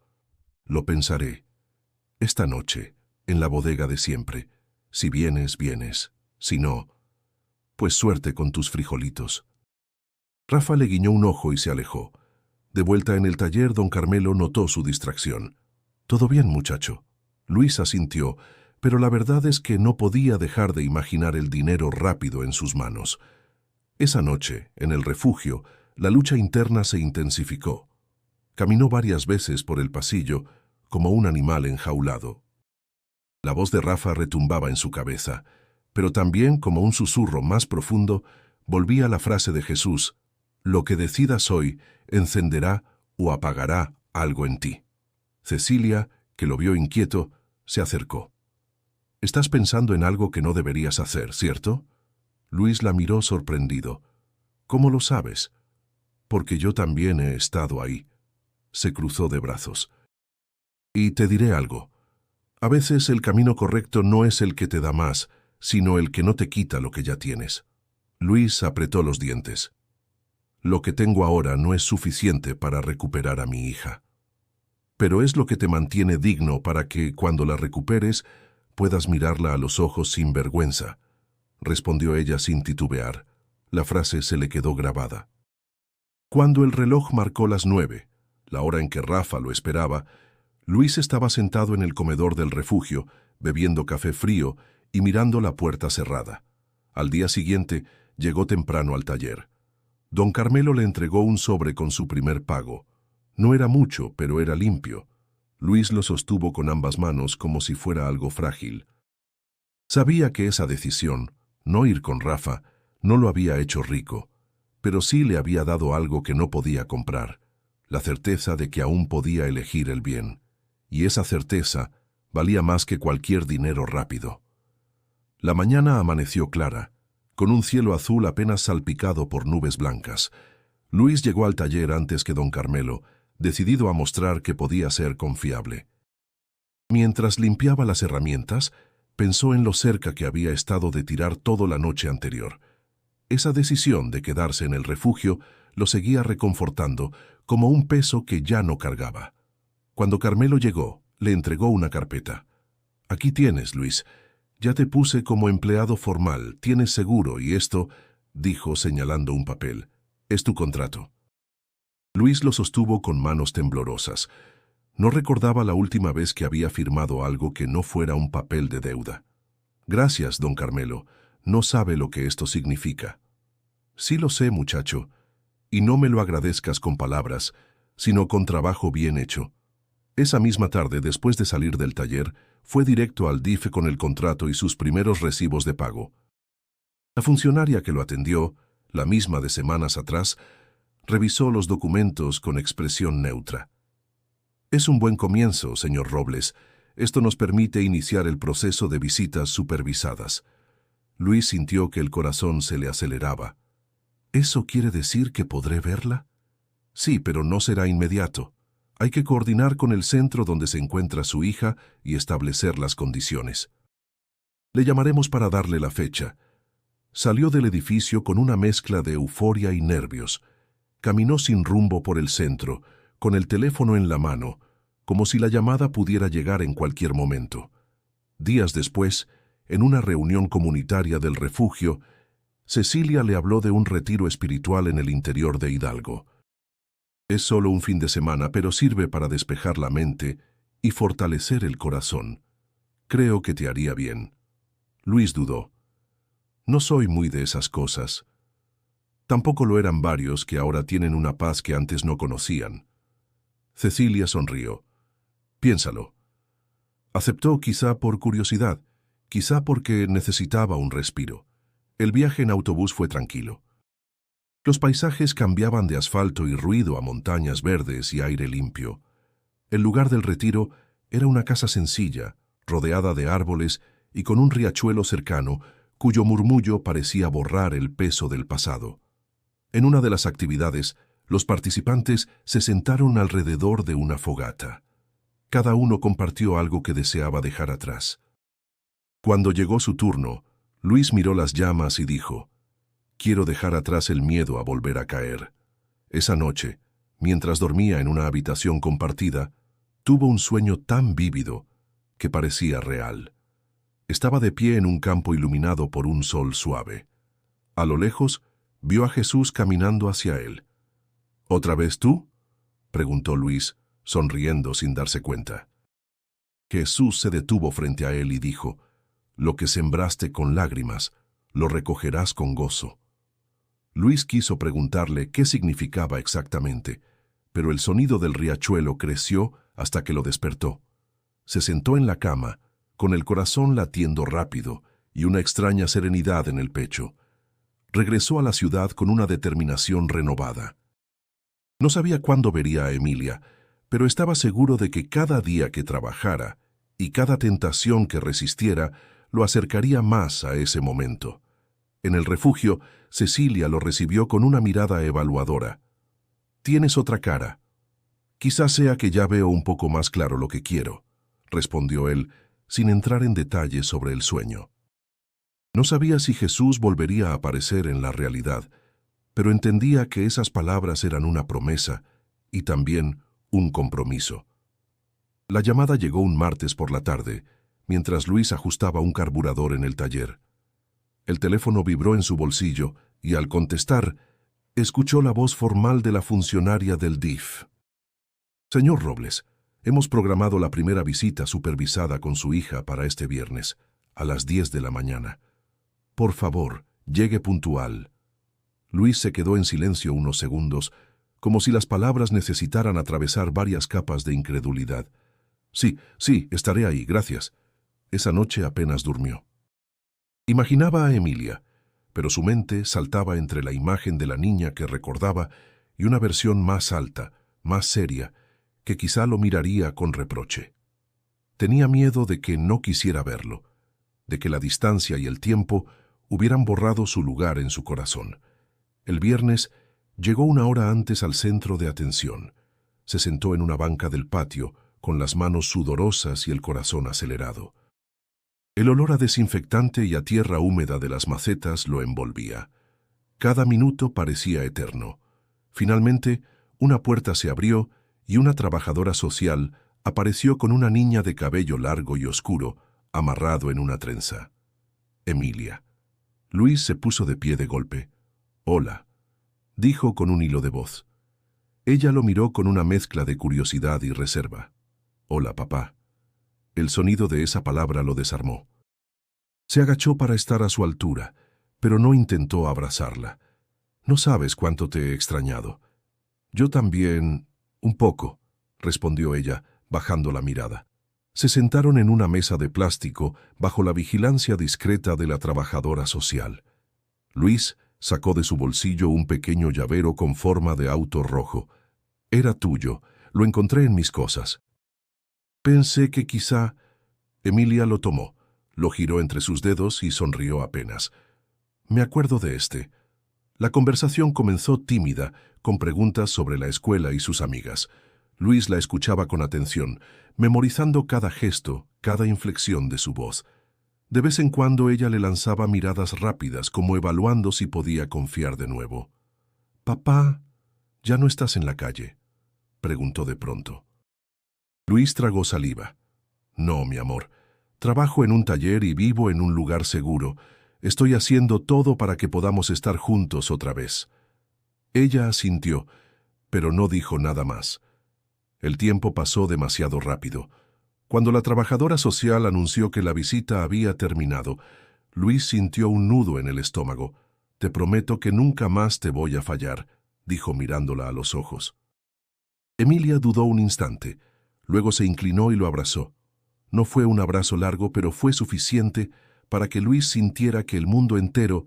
«Lo pensaré. Esta noche, en la bodega de siempre. Si vienes, vienes. Si no, pues suerte con tus frijolitos». Rafa le guiñó un ojo y se alejó. De vuelta en el taller, don Carmelo notó su distracción. «¿Todo bien, muchacho?» Luis asintió, pero la verdad es que no podía dejar de imaginar el dinero rápido en sus manos. Esa noche, en el refugio, la lucha interna se intensificó. Caminó varias veces por el pasillo, como un animal enjaulado. La voz de Rafa retumbaba en su cabeza, pero también, como un susurro más profundo, volvía la frase de Jesús: «Lo que decidas hoy encenderá o apagará algo en ti». Cecilia, que lo vio inquieto, se acercó. «Estás pensando en algo que no deberías hacer, ¿cierto?» Luis la miró sorprendido. «¿Cómo lo sabes?» «Porque yo también he estado ahí». Se cruzó de brazos. «Y te diré algo. A veces el camino correcto no es el que te da más, sino el que no te quita lo que ya tienes». Luis apretó los dientes. «Lo que tengo ahora no es suficiente para recuperar a mi hija. Pero es lo que te mantiene digno para que, cuando la recuperes, puedas mirarla a los ojos sin vergüenza», respondió ella sin titubear. La frase se le quedó grabada. Cuando el reloj marcó las 9, la hora en que Rafa lo esperaba, Luis estaba sentado en el comedor del refugio, bebiendo café frío y mirando la puerta cerrada. Al día siguiente, llegó temprano al taller. Don Carmelo le entregó un sobre con su primer pago. No era mucho, pero era limpio. Luis lo sostuvo con ambas manos como si fuera algo frágil. Sabía que esa decisión, no ir con Rafa, no lo había hecho rico, pero sí le había dado algo que no podía comprar, la certeza de que aún podía elegir el bien. Y esa certeza valía más que cualquier dinero rápido. La mañana amaneció clara, con un cielo azul apenas salpicado por nubes blancas. Luis llegó al taller antes que don Carmelo, decidido a mostrar que podía ser confiable. Mientras limpiaba las herramientas, pensó en lo cerca que había estado de tirar todo la noche anterior. Esa decisión de quedarse en el refugio lo seguía reconfortando como un peso que ya no cargaba. Cuando Carmelo llegó, le entregó una carpeta. «Aquí tienes, Luis. Ya te puse como empleado formal, tienes seguro y esto», dijo señalando un papel, «es tu contrato». Luis lo sostuvo con manos temblorosas. No recordaba la última vez que había firmado algo que no fuera un papel de deuda. «Gracias, don Carmelo. No sabe lo que esto significa». «Sí lo sé, muchacho. Y no me lo agradezcas con palabras, sino con trabajo bien hecho». Esa misma tarde, después de salir del taller, fue directo al DIF con el contrato y sus primeros recibos de pago. La funcionaria que lo atendió, la misma de semanas atrás, revisó los documentos con expresión neutra. «Es un buen comienzo, señor Robles. Esto nos permite iniciar el proceso de visitas supervisadas». Luis sintió que el corazón se le aceleraba. «¿Eso quiere decir que podré verla?» «Sí, pero no será inmediato. Hay que coordinar con el centro donde se encuentra su hija y establecer las condiciones. Le llamaremos para darle la fecha». Salió del edificio con una mezcla de euforia y nervios. Caminó sin rumbo por el centro, con el teléfono en la mano, como si la llamada pudiera llegar en cualquier momento. Días después, en una reunión comunitaria del refugio, Cecilia le habló de un retiro espiritual en el interior de Hidalgo. Es solo un fin de semana, pero sirve para despejar la mente y fortalecer el corazón. Creo que te haría bien. Luis dudó. No soy muy de esas cosas. Tampoco lo eran varios que ahora tienen una paz que antes no conocían. Cecilia sonrió. Piénsalo. Aceptó quizá por curiosidad, quizá porque necesitaba un respiro. El viaje en autobús fue tranquilo. Los paisajes cambiaban de asfalto y ruido a montañas verdes y aire limpio. El lugar del retiro era una casa sencilla, rodeada de árboles y con un riachuelo cercano, cuyo murmullo parecía borrar el peso del pasado. En una de las actividades, los participantes se sentaron alrededor de una fogata. Cada uno compartió algo que deseaba dejar atrás. Cuando llegó su turno, Luis miró las llamas y dijo: «Quiero dejar atrás el miedo a volver a caer». Esa noche, mientras dormía en una habitación compartida, tuvo un sueño tan vívido que parecía real. Estaba de pie en un campo iluminado por un sol suave. A lo lejos, vio a Jesús caminando hacia él. «¿Otra vez tú?», preguntó Luis, sonriendo sin darse cuenta. Jesús se detuvo frente a él y dijo: «Lo que sembraste con lágrimas, lo recogerás con gozo». Luis quiso preguntarle qué significaba exactamente, pero el sonido del riachuelo creció hasta que lo despertó. Se sentó en la cama, con el corazón latiendo rápido y una extraña serenidad en el pecho. Regresó a la ciudad con una determinación renovada. No sabía cuándo vería a Emilia, pero estaba seguro de que cada día que trabajara y cada tentación que resistiera lo acercaría más a ese momento. En el refugio, Cecilia lo recibió con una mirada evaluadora. «Tienes otra cara. Quizás sea que ya veo un poco más claro lo que quiero», respondió él, sin entrar en detalles sobre el sueño. No sabía si Jesús volvería a aparecer en la realidad, pero entendía que esas palabras eran una promesa y también un compromiso. La llamada llegó un martes por la tarde, mientras Luis ajustaba un carburador en el taller. El teléfono vibró en su bolsillo y, al contestar, escuchó la voz formal de la funcionaria del DIF. «Señor Robles, hemos programado la primera visita supervisada con su hija para este viernes, a las 10 de la mañana. Por favor, llegue puntual». Luis se quedó en silencio unos segundos, como si las palabras necesitaran atravesar varias capas de incredulidad. Sí, estaré ahí, gracias». Esa noche apenas durmió. Imaginaba a Emilia, pero su mente saltaba entre la imagen de la niña que recordaba y una versión más alta, más seria, que quizá lo miraría con reproche. Tenía miedo de que no quisiera verlo, de que la distancia y el tiempo hubieran borrado su lugar en su corazón. El viernes llegó una hora antes al centro de atención. Se sentó en una banca del patio, con las manos sudorosas y el corazón acelerado. El olor a desinfectante y a tierra húmeda de las macetas lo envolvía. Cada minuto parecía eterno. Finalmente, una puerta se abrió y una trabajadora social apareció con una niña de cabello largo y oscuro, amarrado en una trenza. Emilia. Luis se puso de pie de golpe. «Hola», dijo con un hilo de voz. Ella lo miró con una mezcla de curiosidad y reserva. «Hola, papá». El sonido de esa palabra lo desarmó. Se agachó para estar a su altura, pero no intentó abrazarla. «No sabes cuánto te he extrañado». «Yo también, un poco», respondió ella, bajando la mirada. Se sentaron en una mesa de plástico bajo la vigilancia discreta de la trabajadora social. Luis sacó de su bolsillo un pequeño llavero con forma de auto rojo. «Era tuyo, lo encontré en mis cosas». «Pensé que quizá...». Emilia lo tomó, lo giró entre sus dedos y sonrió apenas. «Me acuerdo de este». La conversación comenzó tímida, con preguntas sobre la escuela y sus amigas. Luis la escuchaba con atención, memorizando cada gesto, cada inflexión de su voz. De vez en cuando ella le lanzaba miradas rápidas, como evaluando si podía confiar de nuevo. «Papá, ¿ya no estás en la calle?», preguntó de pronto. Luis tragó saliva. «No, mi amor. Trabajo en un taller y vivo en un lugar seguro. Estoy haciendo todo para que podamos estar juntos otra vez». Ella asintió, pero no dijo nada más. El tiempo pasó demasiado rápido. Cuando la trabajadora social anunció que la visita había terminado, Luis sintió un nudo en el estómago. «Te prometo que nunca más te voy a fallar», dijo mirándola a los ojos. Emilia dudó un instante, luego se inclinó y lo abrazó. No fue un abrazo largo, pero fue suficiente para que Luis sintiera que el mundo entero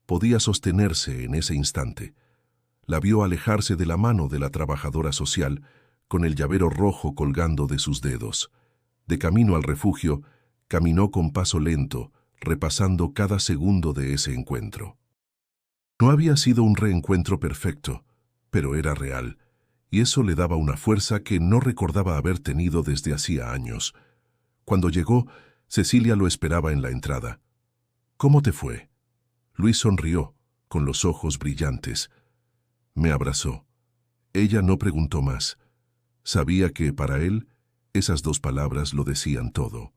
podía sostenerse en ese instante. La vio alejarse de la mano de la trabajadora social, con el llavero rojo colgando de sus dedos. De camino al refugio, caminó con paso lento, repasando cada segundo de ese encuentro. No había sido un reencuentro perfecto, pero era real, y eso le daba una fuerza que no recordaba haber tenido desde hacía años. Cuando llegó, Cecilia lo esperaba en la entrada. «¿Cómo te fue?». Luis sonrió, con los ojos brillantes. Me abrazó. Ella no preguntó más. Sabía que, para él, esas dos palabras lo decían todo.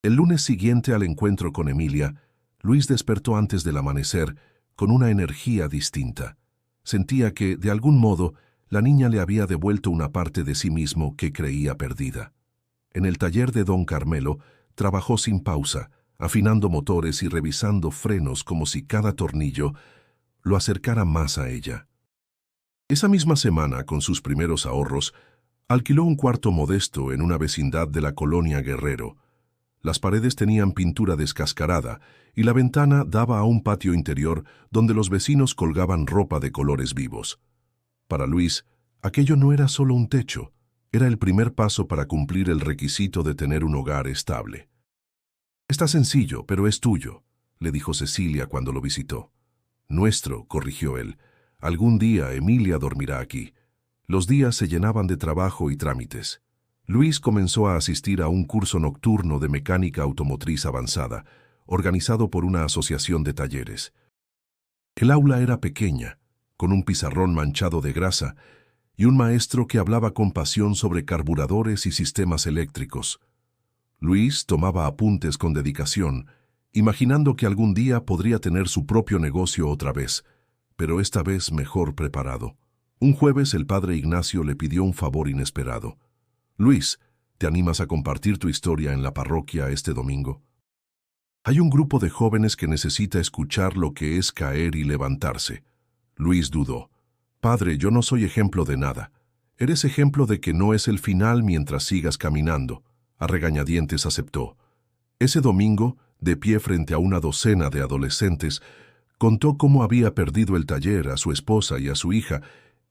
El lunes siguiente al encuentro con Emilia, Luis despertó antes del amanecer, con una energía distinta. Sentía que, de algún modo, la niña le había devuelto una parte de sí mismo que creía perdida. En el taller de don Carmelo, trabajó sin pausa, afinando motores y revisando frenos como si cada tornillo lo acercara más a ella. Esa misma semana, con sus primeros ahorros, alquiló un cuarto modesto en una vecindad de la colonia Guerrero. Las paredes tenían pintura descascarada y la ventana daba a un patio interior donde los vecinos colgaban ropa de colores vivos. Para Luis, aquello no era solo un techo, era el primer paso para cumplir el requisito de tener un hogar estable. «Está sencillo, pero es tuyo», le dijo Cecilia cuando lo visitó. «Nuestro», corrigió él. «Algún día Emilia dormirá aquí». Los días se llenaban de trabajo y trámites. Luis comenzó a asistir a un curso nocturno de mecánica automotriz avanzada, organizado por una asociación de talleres. El aula era pequeña, con un pizarrón manchado de grasa, y un maestro que hablaba con pasión sobre carburadores y sistemas eléctricos. Luis tomaba apuntes con dedicación, imaginando que algún día podría tener su propio negocio otra vez, pero esta vez mejor preparado. Un jueves el padre Ignacio le pidió un favor inesperado. «Luis, ¿te animas a compartir tu historia en la parroquia este domingo? Hay un grupo de jóvenes que necesita escuchar lo que es caer y levantarse». Luis dudó. «Padre, yo no soy ejemplo de nada. Eres ejemplo de que no es el final mientras sigas caminando». A regañadientes aceptó. Ese domingo, de pie frente a una docena de adolescentes, contó cómo había perdido el taller, a su esposa y a su hija,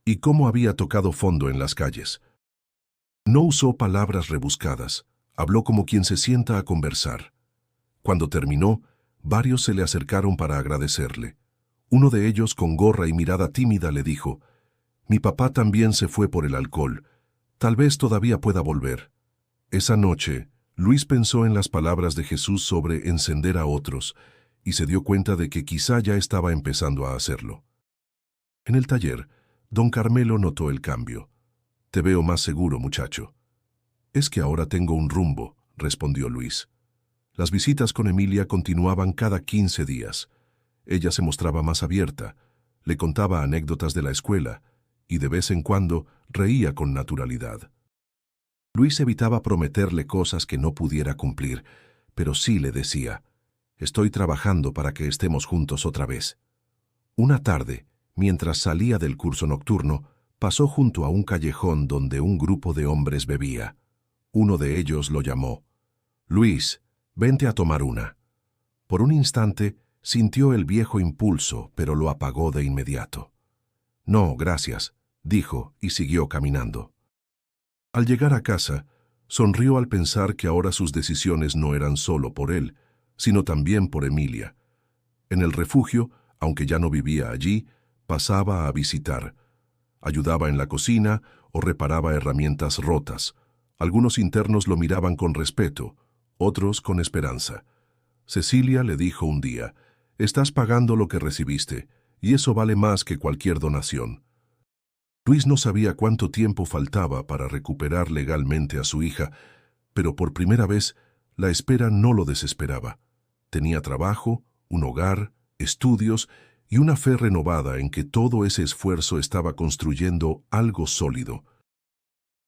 y cómo había tocado fondo en las calles. No usó palabras rebuscadas, habló como quien se sienta a conversar. Cuando terminó, varios se le acercaron para agradecerle. Uno de ellos, con gorra y mirada tímida, le dijo: «Mi papá también se fue por el alcohol. Tal vez todavía pueda volver». Esa noche, Luis pensó en las palabras de Jesús sobre encender a otros y se dio cuenta de que quizá ya estaba empezando a hacerlo. En el taller, don Carmelo notó el cambio. «Te veo más seguro, muchacho». «Es que ahora tengo un rumbo», respondió Luis. Las visitas con Emilia continuaban cada 15 días. Ella se mostraba más abierta, le contaba anécdotas de la escuela y de vez en cuando reía con naturalidad. Luis evitaba prometerle cosas que no pudiera cumplir, pero sí le decía: «Estoy trabajando para que estemos juntos otra vez». Una tarde, mientras salía del curso nocturno, pasó junto a un callejón donde un grupo de hombres bebía. Uno de ellos lo llamó: «Luis, vente a tomar una». Por un instante sintió el viejo impulso, pero lo apagó de inmediato. «No, gracias», dijo y siguió caminando. Al llegar a casa, sonrió al pensar que ahora sus decisiones no eran solo por él, sino también por Emilia. En el refugio, aunque ya no vivía allí, pasaba a visitar. Ayudaba en la cocina o reparaba herramientas rotas. Algunos internos lo miraban con respeto, otros con esperanza. Cecilia le dijo un día: «Estás pagando lo que recibiste, y eso vale más que cualquier donación». Luis no sabía cuánto tiempo faltaba para recuperar legalmente a su hija, pero por primera vez la espera no lo desesperaba. Tenía trabajo, un hogar, estudios y una fe renovada en que todo ese esfuerzo estaba construyendo algo sólido.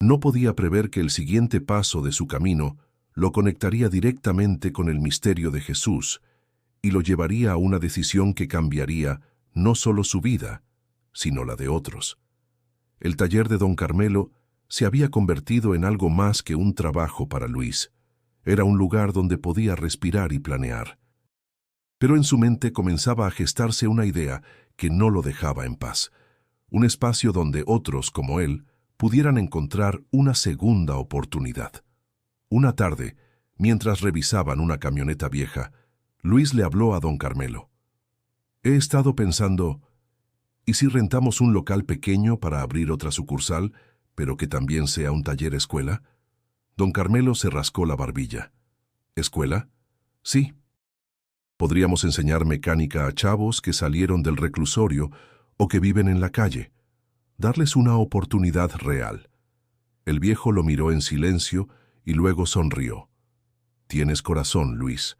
No podía prever que el siguiente paso de su camino lo conectaría directamente con el misterio de Jesús y lo llevaría a una decisión que cambiaría no solo su vida, sino la de otros. El taller de don Carmelo se había convertido en algo más que un trabajo para Luis. Era un lugar donde podía respirar y planear. Pero en su mente comenzaba a gestarse una idea que no lo dejaba en paz. Un espacio donde otros, como él, pudieran encontrar una segunda oportunidad. Una tarde, mientras revisaban una camioneta vieja, Luis le habló a don Carmelo. He estado pensando, ¿y si rentamos un local pequeño para abrir otra sucursal, pero que también sea un taller escuela? Don Carmelo se rascó la barbilla. ¿Escuela? Sí. Podríamos enseñar mecánica a chavos que salieron del reclusorio o que viven en la calle. Darles una oportunidad real. El viejo lo miró en silencio y luego sonrió. Tienes corazón, Luis.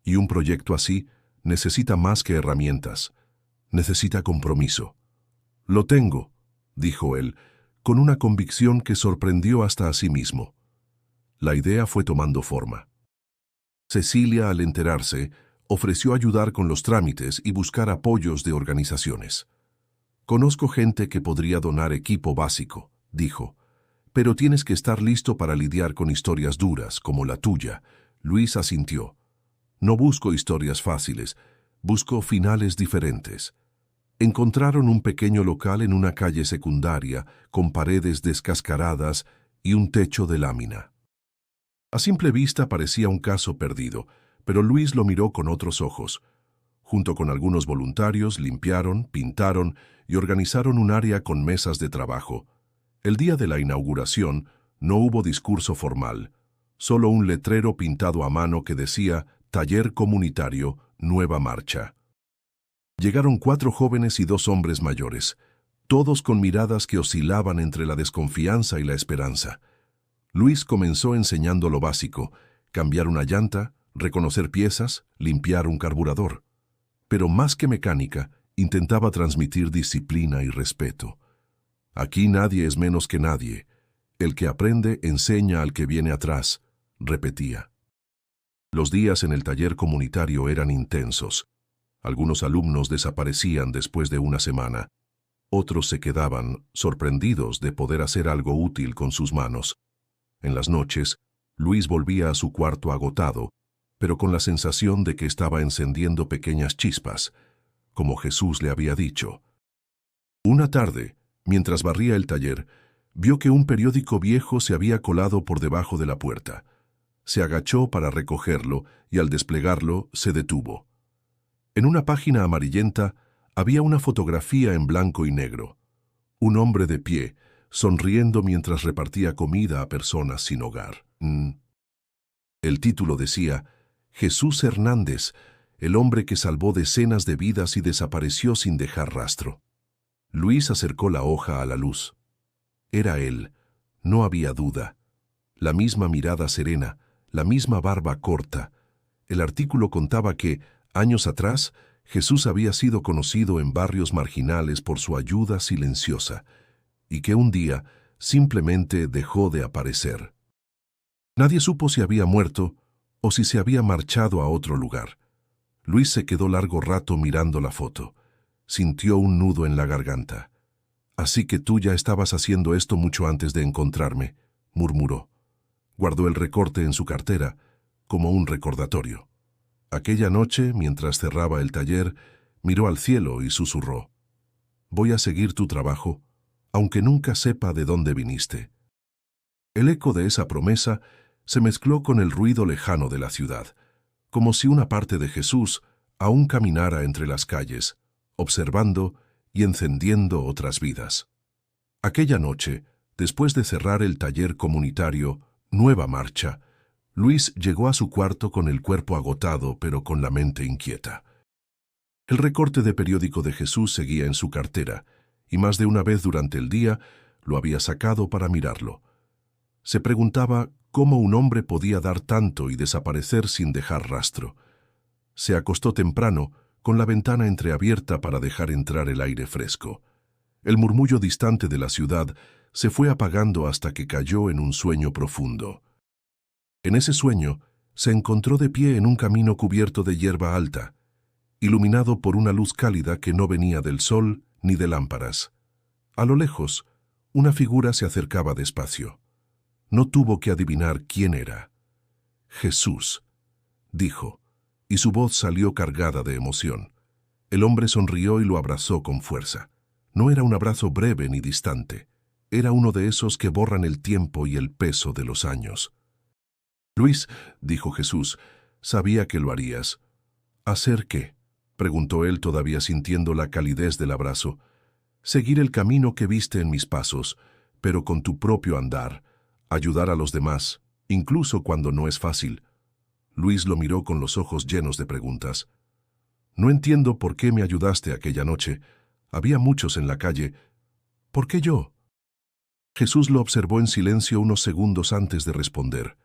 Y un proyecto así necesita más que herramientas. Necesita compromiso. Lo tengo, dijo él, con una convicción que sorprendió hasta a sí mismo. La idea fue tomando forma. Cecilia, al enterarse, ofreció ayudar con los trámites y buscar apoyos de organizaciones. Conozco gente que podría donar equipo básico, dijo, pero tienes que estar listo para lidiar con historias duras, como la tuya. Luis asintió. No busco historias fáciles, busco finales diferentes. Encontraron un pequeño local en una calle secundaria, con paredes descascaradas y un techo de lámina. A simple vista parecía un caso perdido, pero Luis lo miró con otros ojos. Junto con algunos voluntarios, limpiaron, pintaron y organizaron un área con mesas de trabajo. El día de la inauguración no hubo discurso formal, solo un letrero pintado a mano que decía Taller Comunitario, Nueva Marcha. Llegaron 4 jóvenes y 2 hombres mayores, todos con miradas que oscilaban entre la desconfianza y la esperanza. Luis comenzó enseñando lo básico: cambiar una llanta, reconocer piezas, limpiar un carburador. Pero más que mecánica, intentaba transmitir disciplina y respeto. Aquí nadie es menos que nadie. El que aprende enseña al que viene atrás, repetía. Los días en el taller comunitario eran intensos. Algunos alumnos desaparecían después de una semana. Otros se quedaban, sorprendidos de poder hacer algo útil con sus manos. En las noches, Luis volvía a su cuarto agotado, pero con la sensación de que estaba encendiendo pequeñas chispas, como Jesús le había dicho. Una tarde, mientras barría el taller, vio que un periódico viejo se había colado por debajo de la puerta. Se agachó para recogerlo y al desplegarlo se detuvo. En una página amarillenta había una fotografía en blanco y negro. Un hombre de pie, sonriendo mientras repartía comida a personas sin hogar. El título decía: Jesús Hernández, el hombre que salvó decenas de vidas y desapareció sin dejar rastro. Luis acercó la hoja a la luz. Era él, no había duda. La misma mirada serena, la misma barba corta. El artículo contaba que, años atrás, Jesús había sido conocido en barrios marginales por su ayuda silenciosa, y que un día simplemente dejó de aparecer. Nadie supo si había muerto o si se había marchado a otro lugar. Luis se quedó largo rato mirando la foto. Sintió un nudo en la garganta. «Así que tú ya estabas haciendo esto mucho antes de encontrarme», murmuró. Guardó el recorte en su cartera, como un recordatorio. Aquella noche, mientras cerraba el taller, miró al cielo y susurró: «Voy a seguir tu trabajo, aunque nunca sepa de dónde viniste». El eco de esa promesa se mezcló con el ruido lejano de la ciudad, como si una parte de Jesús aún caminara entre las calles, observando y encendiendo otras vidas. Aquella noche, después de cerrar el taller comunitario Nueva Marcha, Luis llegó a su cuarto con el cuerpo agotado, pero con la mente inquieta. El recorte de periódico de Jesús seguía en su cartera, y más de una vez durante el día lo había sacado para mirarlo. Se preguntaba cómo un hombre podía dar tanto y desaparecer sin dejar rastro. Se acostó temprano, con la ventana entreabierta para dejar entrar el aire fresco. El murmullo distante de la ciudad se fue apagando hasta que cayó en un sueño profundo. En ese sueño, se encontró de pie en un camino cubierto de hierba alta, iluminado por una luz cálida que no venía del sol ni de lámparas. A lo lejos, una figura se acercaba despacio. No tuvo que adivinar quién era. «Jesús», dijo, y su voz salió cargada de emoción. El hombre sonrió y lo abrazó con fuerza. No era un abrazo breve ni distante. Era uno de esos que borran el tiempo y el peso de los años. «Luis», dijo Jesús, «sabía que lo harías». «¿Hacer qué?», preguntó él todavía sintiendo la calidez del abrazo. «Seguir el camino que viste en mis pasos, pero con tu propio andar, ayudar a los demás, incluso cuando no es fácil». Luis lo miró con los ojos llenos de preguntas. «No entiendo por qué me ayudaste aquella noche. Había muchos en la calle. ¿Por qué yo?». Jesús lo observó en silencio unos segundos antes de responder.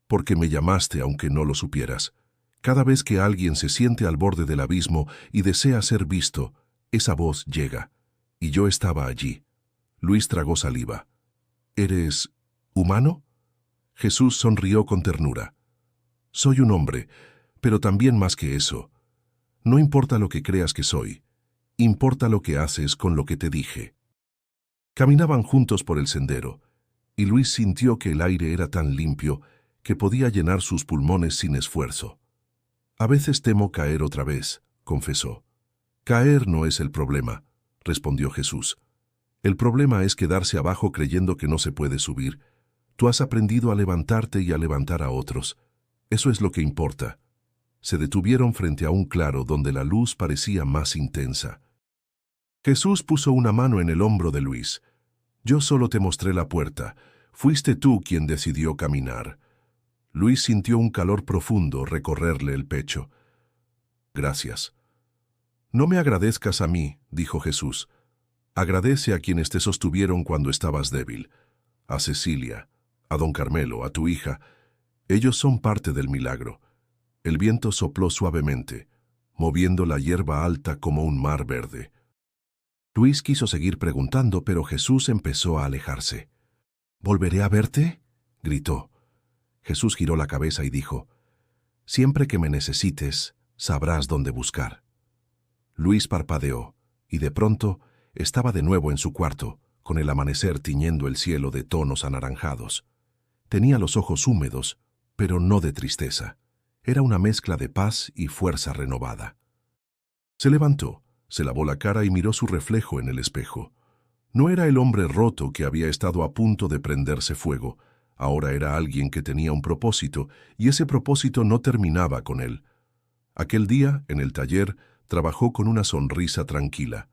«Porque me llamaste aunque no lo supieras. Cada vez que alguien se siente al borde del abismo y desea ser visto, esa voz llega. Y yo estaba allí». Luis tragó saliva. «¿Eres humano?». Jesús sonrió con ternura. «Soy un hombre, pero también más que eso. No importa lo que creas que soy, importa lo que haces con lo que te dije». Caminaban juntos por el sendero, y Luis sintió que el aire era tan limpio que podía llenar sus pulmones sin esfuerzo. «A veces temo caer otra vez», confesó. «Caer no es el problema», respondió Jesús. «El problema es quedarse abajo creyendo que no se puede subir. Tú has aprendido a levantarte y a levantar a otros. Eso es lo que importa». Se detuvieron frente a un claro donde la luz parecía más intensa. Jesús puso una mano en el hombro de Luis. «Yo solo te mostré la puerta. Fuiste tú quien decidió caminar». Luis sintió un calor profundo recorrerle el pecho. «Gracias». «No me agradezcas a mí», dijo Jesús. «Agradece a quienes te sostuvieron cuando estabas débil. A Cecilia, a don Carmelo, a tu hija. Ellos son parte del milagro». El viento sopló suavemente, moviendo la hierba alta como un mar verde. Luis quiso seguir preguntando, pero Jesús empezó a alejarse. «¿Volveré a verte?», gritó. Jesús giró la cabeza y dijo: «Siempre que me necesites, sabrás dónde buscar». Luis parpadeó, y de pronto estaba de nuevo en su cuarto, con el amanecer tiñendo el cielo de tonos anaranjados. Tenía los ojos húmedos, pero no de tristeza. Era una mezcla de paz y fuerza renovada. Se levantó, se lavó la cara y miró su reflejo en el espejo. No era el hombre roto que había estado a punto de prenderse fuego. Ahora era alguien que tenía un propósito, y ese propósito no terminaba con él. Aquel día, en el taller, trabajó con una sonrisa tranquila.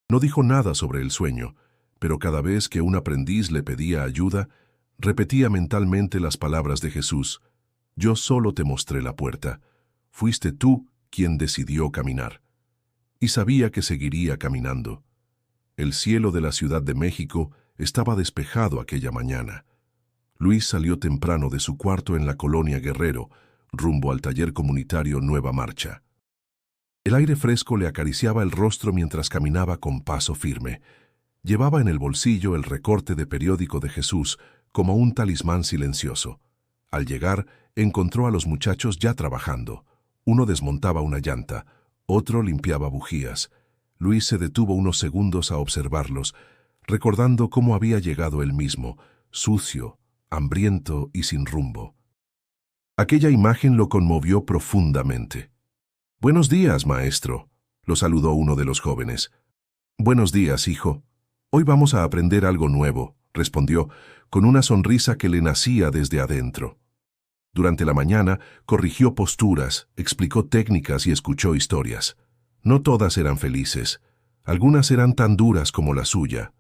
No dijo nada sobre el sueño, pero cada vez que un aprendiz le pedía ayuda, repetía mentalmente las palabras de Jesús: «Yo solo te mostré la puerta. Fuiste tú quien decidió caminar». Y sabía que seguiría caminando. El cielo de la Ciudad de México estaba despejado aquella mañana. Luis salió temprano de su cuarto en la colonia Guerrero, rumbo al taller comunitario Nueva Marcha. El aire fresco le acariciaba el rostro mientras caminaba con paso firme. Llevaba en el bolsillo el recorte de periódico de Jesús como un talismán silencioso. Al llegar, encontró a los muchachos ya trabajando. Uno desmontaba una llanta, otro limpiaba bujías. Luis se detuvo unos segundos a observarlos, recordando cómo había llegado él mismo, sucio, hambriento y sin rumbo. Aquella imagen lo conmovió profundamente. «Buenos días, maestro», lo saludó uno de los jóvenes. «Buenos días, hijo. Hoy vamos a aprender algo nuevo», respondió, con una sonrisa que le nacía desde adentro. Durante la mañana, corrigió posturas, explicó técnicas y escuchó historias. No todas eran felices. Algunas eran tan duras como la suya.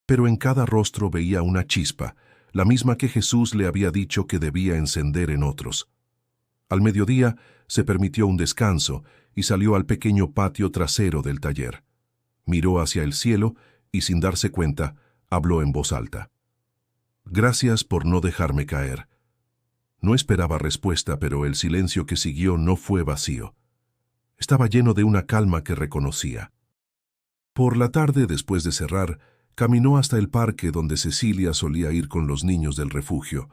Pero en cada rostro veía una chispa, la misma que Jesús le había dicho que debía encender en otros. Al mediodía, se permitió un descanso y salió al pequeño patio trasero del taller. Miró hacia el cielo y, sin darse cuenta, habló en voz alta. «Gracias por no dejarme caer. No esperaba respuesta, pero el silencio que siguió no fue vacío. Estaba lleno de una calma que reconocía. Por la tarde, después de cerrar, caminó hasta el parque donde Cecilia solía ir con los niños del refugio.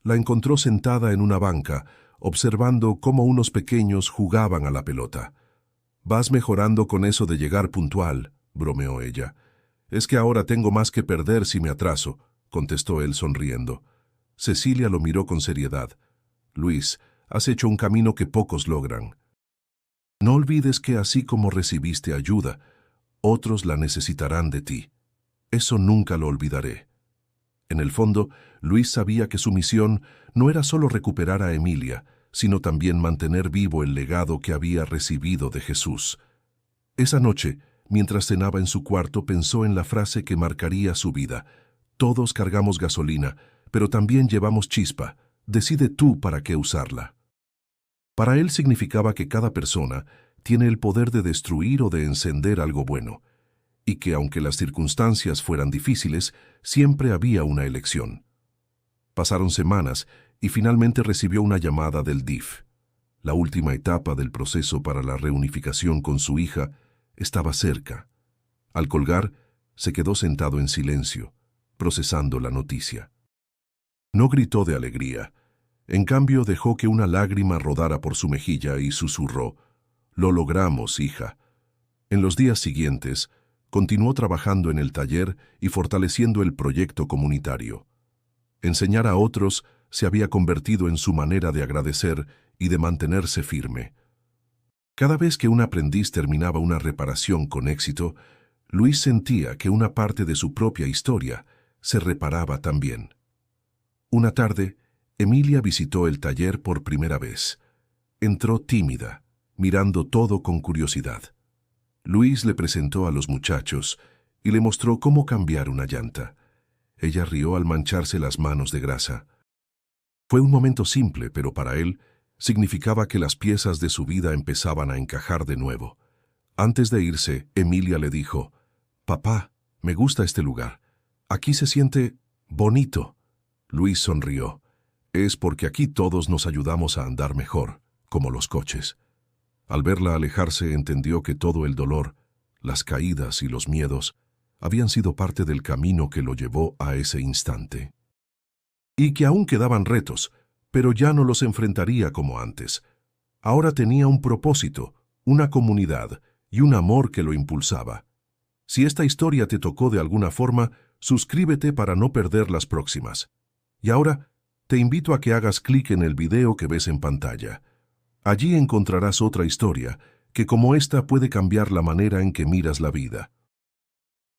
La encontró sentada en una banca, observando cómo unos pequeños jugaban a la pelota. «Vas mejorando con eso de llegar puntual», bromeó ella. «Es que ahora tengo más que perder si me atraso», contestó él sonriendo. Cecilia lo miró con seriedad. «Luis, has hecho un camino que pocos logran. No olvides que así como recibiste ayuda, otros la necesitarán de ti. Eso nunca lo olvidaré». En el fondo, Luis sabía que su misión no era solo recuperar a Emilia, sino también mantener vivo el legado que había recibido de Jesús. Esa noche, mientras cenaba en su cuarto, pensó en la frase que marcaría su vida. «Todos cargamos gasolina, pero también llevamos chispa. Decide tú para qué usarla». Para él significaba que cada persona tiene el poder de destruir o de encender algo bueno, y que aunque las circunstancias fueran difíciles, siempre había una elección. Pasaron semanas y finalmente recibió una llamada del DIF. La última etapa del proceso para la reunificación con su hija estaba cerca. Al colgar, se quedó sentado en silencio, procesando la noticia. No gritó de alegría. En cambio, dejó que una lágrima rodara por su mejilla y susurró: «Lo logramos, hija». En los días siguientes, continuó trabajando en el taller y fortaleciendo el proyecto comunitario. Enseñar a otros se había convertido en su manera de agradecer y de mantenerse firme. Cada vez que un aprendiz terminaba una reparación con éxito, Luis sentía que una parte de su propia historia se reparaba también. Una tarde, Emilia visitó el taller por primera vez. Entró tímida, mirando todo con curiosidad. Luis le presentó a los muchachos y le mostró cómo cambiar una llanta. Ella rió al mancharse las manos de grasa. Fue un momento simple, pero para él significaba que las piezas de su vida empezaban a encajar de nuevo. Antes de irse, Emilia le dijo: «Papá, me gusta este lugar. Aquí se siente bonito». Luis sonrió. «Es porque aquí todos nos ayudamos a andar mejor, como los coches». Al verla alejarse, entendió que todo el dolor, las caídas y los miedos habían sido parte del camino que lo llevó a ese instante. Y que aún quedaban retos, pero ya no los enfrentaría como antes. Ahora tenía un propósito, una comunidad y un amor que lo impulsaba. Si esta historia te tocó de alguna forma, suscríbete para no perder las próximas. Y ahora, te invito a que hagas clic en el video que ves en pantalla. Allí encontrarás otra historia que, como esta, puede cambiar la manera en que miras la vida.